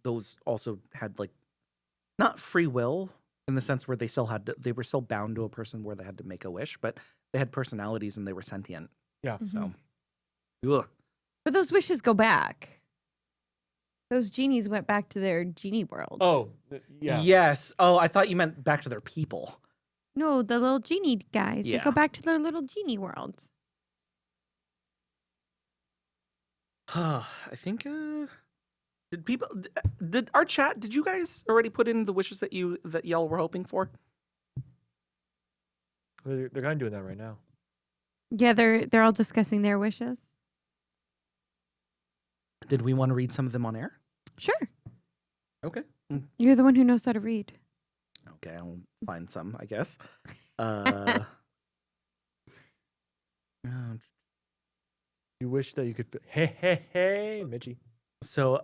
those also had like not free will in the sense where they were still bound to a person where they had to make a wish, but they had personalities and they were sentient. Yeah. So ugh. But those wishes go back. Those genies went back to their genie world. Oh, yeah. Yes. Oh, I thought you meant back to their people. No, the little genie guys. They Yeah. go back to their little genie world. I think did our chat, did you guys already put in the wishes that y'all were hoping for? They're kind of doing that right now. Yeah, they're all discussing their wishes. Did we want to read some of them on air? Sure. Okay. You're the one who knows how to read. Okay, I'll find some, I guess. You wish that you could. Hey, Mitchie. So,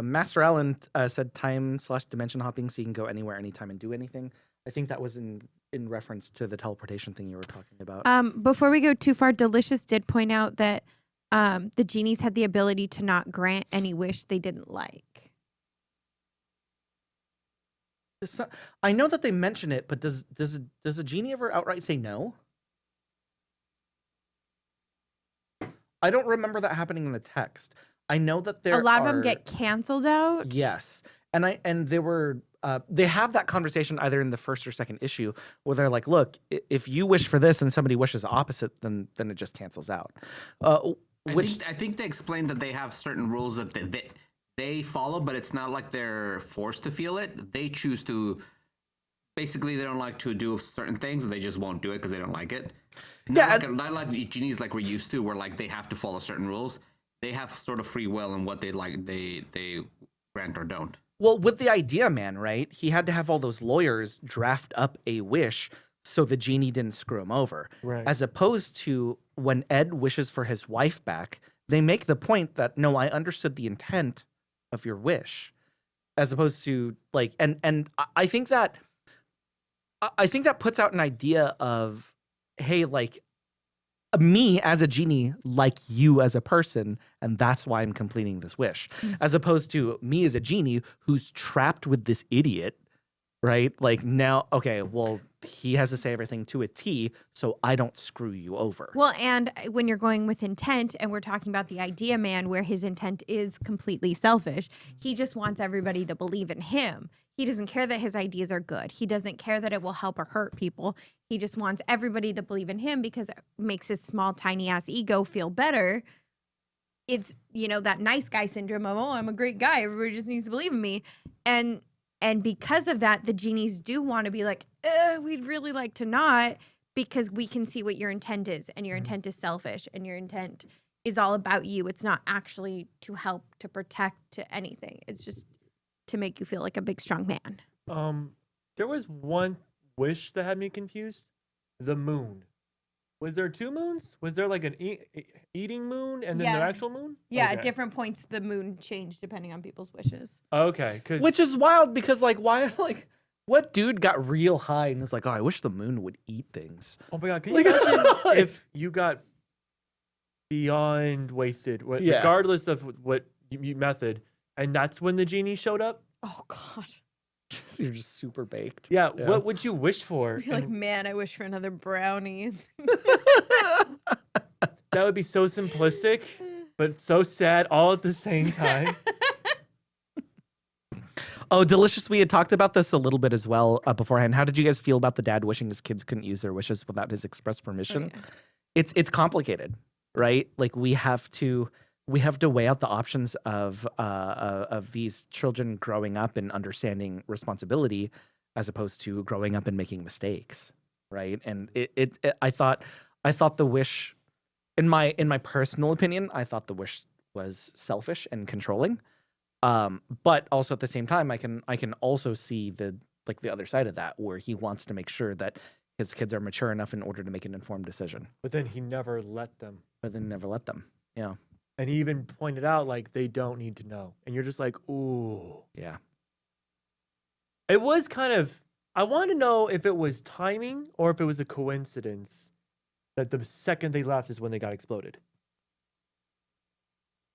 Master Allen said time/dimension hopping, so you can go anywhere, anytime, and do anything. I think that was in reference to the teleportation thing you were talking about. Before we go too far, Delicious did point out that the genies had the ability to not grant any wish they didn't like. I know that they mention it, but does a genie ever outright say no? I don't remember that happening in the text. I know that there A lot are, of them get canceled out. Yes, and they were they have that conversation either in the first or second issue where they're like, look, if you wish for this and somebody wishes the opposite, then it just cancels out. I think they explained that they have certain rules that they follow, but it's not like they're forced to feel it. They choose to. Basically, they don't like to do certain things, and they just won't do it because they don't like it. Not like genies like we're used to, where like they have to follow certain rules. They have sort of free will in what they like. They grant or don't. Well, with the Idea Man, right? He had to have all those lawyers draft up a wish so the genie didn't screw him over. Right. As opposed to when Ed wishes for his wife back, they make the point that no, I understood the intent of your wish, as opposed to like, and I think that puts out an idea of, hey, like me as a genie, like you as a person, and that's why I'm completing this wish, as opposed to me as a genie who's trapped with this idiot, right? Like now, okay, well, he has to say everything to a T, so I don't screw you over. Well, and when you're going with intent, and we're talking about the idea man, where his intent is completely selfish, he just wants everybody to believe in him. He doesn't care that his ideas are good. He doesn't care that it will help or hurt people. He just wants everybody to believe in him because it makes his small, tiny ass ego feel better. It's, that nice guy syndrome of, oh, I'm a great guy. Everybody just needs to believe in me. And because of that, the genies do want to be like, we'd really like to not, because we can see what your intent is, and your intent is selfish, and your intent is all about you. It's not actually to help, to protect, to anything. It's just to make you feel like a big, strong man. There was one wish that had me confused. The moon. Was there 2 moons? Was there like an eating moon and then the Yeah. actual moon? Yeah, Okay. at different points, the moon changed depending on people's wishes. Okay, because Which is wild because, like, why, like, what dude got real high and was like, oh, I wish the moon would eat things? oh my god, can you imagine if you got beyond wasted, Yeah. regardless of what method, and that's when the genie showed up? Oh, God. So you're just super baked. Yeah, Yeah. what would you wish for? Be like, And man, I wish for another brownie. that would be so simplistic, but so sad all at the same time. Oh, delicious. We had talked about this a little bit as well beforehand. How did you guys feel about the dad wishing his kids couldn't use their wishes without his express permission? Oh, yeah. It's complicated, right? Like we have to weigh out the options of these children growing up and understanding responsibility as opposed to growing up and making mistakes, right? And I thought the wish, in my personal opinion, I thought the wish was selfish and controlling. But also at the same time, I can also see the other side of that, where he wants to make sure that his kids are mature enough in order to make an informed decision. But then he never let them. But then never let them. Yeah. And he even pointed out, like, they don't need to know. And you're just like, ooh. Yeah. It was kind of, I want to know if it was timing or if it was a coincidence that the second they left is when they got exploded.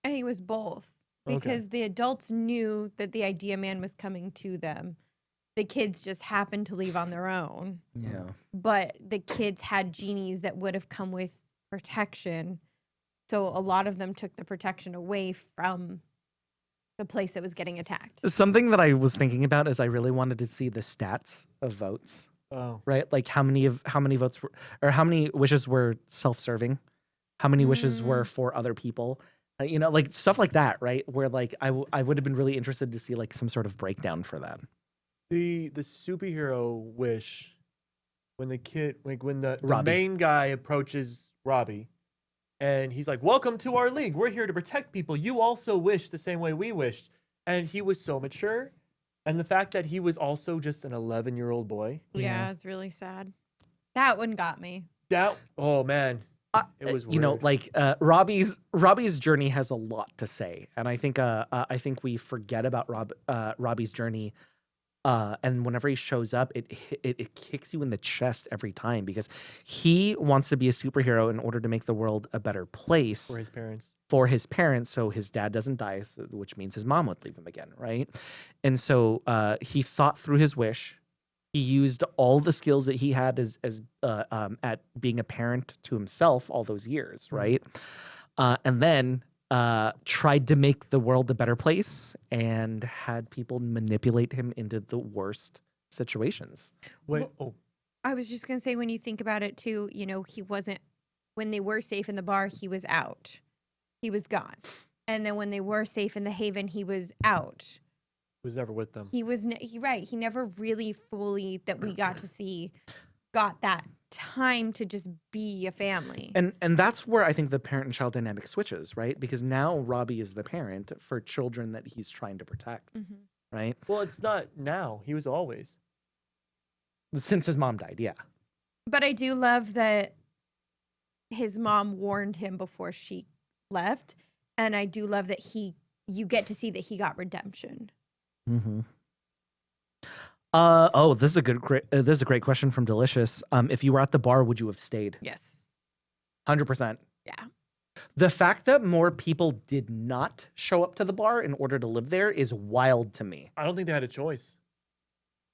I think it was both. Okay. Because the adults knew that the idea man was coming to them. The kids just happened to leave on their own. Yeah. But the kids had genies that would have come with protection. So a lot of them took the protection away from the place that was getting attacked. Something that I was thinking about is I really wanted to see the stats of votes, Oh. right? Like how many votes were, or how many wishes were self-serving, how many wishes were for other people, like stuff like that, right? Where like I would have been really interested to see like some sort of breakdown for that. The superhero wish, when the kid, like when the Robbie. main guy approaches Robbie and he's like, welcome to our league. We're here to protect people. You also wish the same way we wished. And he was so mature. And the fact that he was also just an 11-year-old boy. Yeah, it's really sad. That one got me. That, oh man. It was weird. Like Robbie's journey has a lot to say, and I think we forget about Robbie's journey. And whenever he shows up, it kicks you in the chest every time, because he wants to be a superhero in order to make the world a better place For his parents. so his dad doesn't die, which means his mom would leave him again, right? And so he thought through his wish. He used all the skills that he had as at being a parent to himself all those years, right? And then tried to make the world a better place and had people manipulate him into the worst situations. Wait, I was just going to say, when you think about it too, he wasn't, when they were safe in the bar, he was out. He was gone. And then when they were safe in the Haven, he was out. was never with them. He was, right. He never really fully, that we got to see, got that time to just be a family. And that's where I think the parent and child dynamic switches, right? Because now Robbie is the parent for children that he's trying to protect, right? Well, it's not now. He was always. Since his mom died, yeah. But I do love that his mom warned him before she left. And I do love that you get to see that he got redemption. Mm-hmm. This is a great question from Delicious. If you were at the bar, would you have stayed? Yes. 100%. Yeah. The fact that more people did not show up to the bar in order to live there is wild to me. I don't think they had a choice.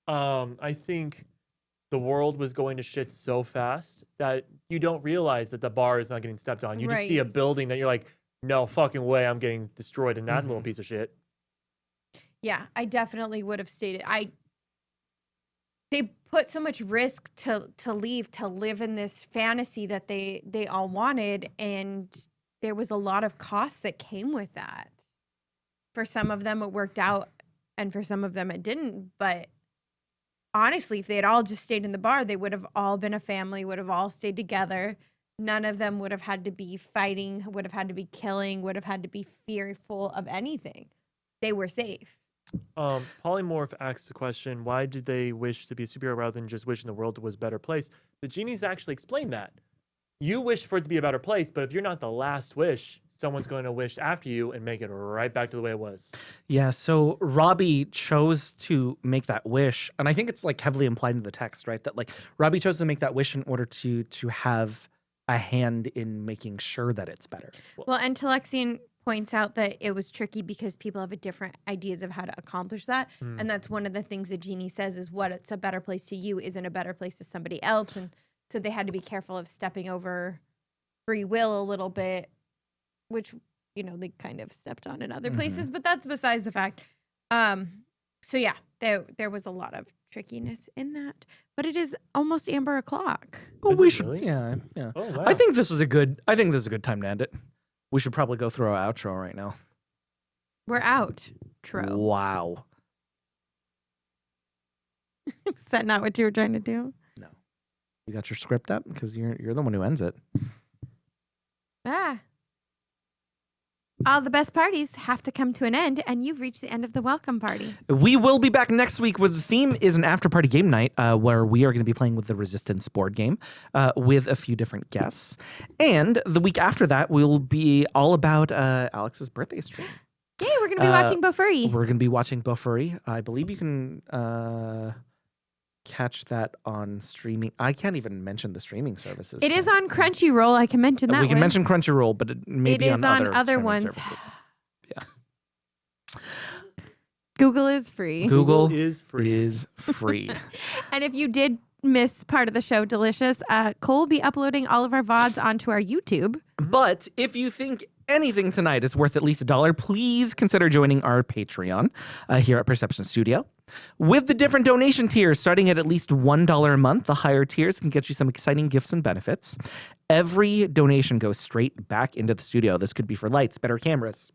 I think the world was going to shit so fast that you don't realize that the bar is not getting stepped on. You just see a Right. building that you're like, no fucking way, I'm getting destroyed in that little piece of shit. Yeah, I definitely would have stated. They put so much risk to leave to live in this fantasy that they all wanted, and there was a lot of costs that came with that. For some of them it worked out and for some of them it didn't, but honestly, if they had all just stayed in the bar, they would have all been a family, would have all stayed together. None of them would have had to be fighting, would have had to be killing, would have had to be fearful of anything. They were safe. Polymorph asks the question, why did they wish to be a superhero rather than just wishing the world was a better place? The genies actually explain that. You wish for it to be a better place, but if you're not the last wish, someone's going to wish after you and make it right back to the way it was. Yeah, so Robbie chose to make that wish, and I think it's like heavily implied in the text, right? That like Robbie chose to make that wish in order to have a hand in making sure that it's better. Well, and Telexian points out that it was tricky because people have a different ideas of how to accomplish that. And that's one of the things a genie says is what it's a better place to you isn't a better place to somebody else. And so they had to be careful of stepping over free will a little bit, which, you know, they kind of stepped on in other places, but that's besides the fact. So yeah, there was a lot of trickiness in that, but it is almost Amber o'clock. Oh, Is we it should, really? yeah. Oh, wow. I think this is a good time to end it. We should probably go through our outro right now. We're out. True. Wow. Is that not what you were trying to do? No. You got your script up? Because you're the one who ends it. Ah. All the best parties have to come to an end, and you've reached the end of the welcome party. We will be back next week where the theme is an after-party game night where we are going to be playing with the Resistance board game with a few different guests. And the week after that, we'll be all about Alix's birthday stream. Yay, we're going to be watching Bofuri. We're going to be watching Bofuri. I believe you can catch that on streaming. I can't even mention the streaming services. It is on Crunchyroll. I can mention that We can one. mention Crunchyroll, but it may It be is on on other streaming ones. services. Google is free. Google is free. is free. And if you did miss part of the show, Delicious, Cole will be uploading all of our VODs onto our YouTube. But if you think anything tonight is worth at least $1, please consider joining our Patreon here at Perception Studio. With the different donation tiers starting at least $1 a month, the higher tiers can get you some exciting gifts and benefits. Every donation goes straight back into the studio. This could be for lights, better cameras,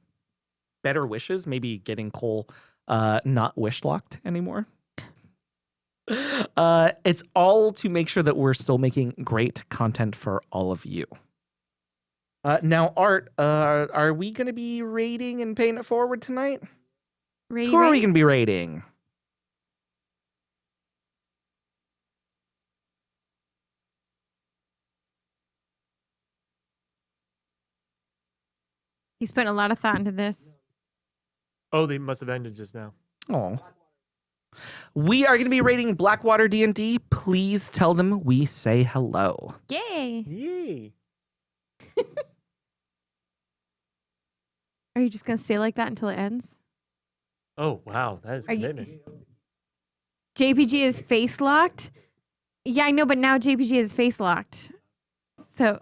better wishes, maybe getting Cole not wish locked anymore. It's all to make sure that we're still making great content for all of you. Now, Art, are we going to be rating and paying it forward tonight? Who are we going to be rating? He's putting a lot of thought into this. Oh, they must have ended just now. Oh. We are going to be rating Blackwater D&D. Please tell them we say hello. Yay. Yay. Are you just going to stay like that until it ends? Oh, wow. That is Are you- commitment. JPG is face locked? Yeah, I know, but now JPG is face locked. So,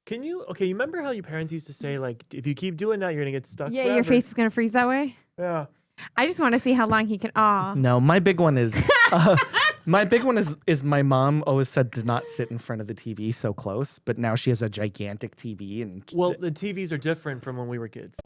Can you, okay, you remember how your parents used to say, like, if you keep doing that, you're going to get stuck yeah, forever? your face is going to freeze that way? Yeah. I just want to see how long he can. Aw. No, my big one is my mom always said to not sit in front of the TV so close, but now she has a gigantic TV and Well, the TVs are different from when we were kids.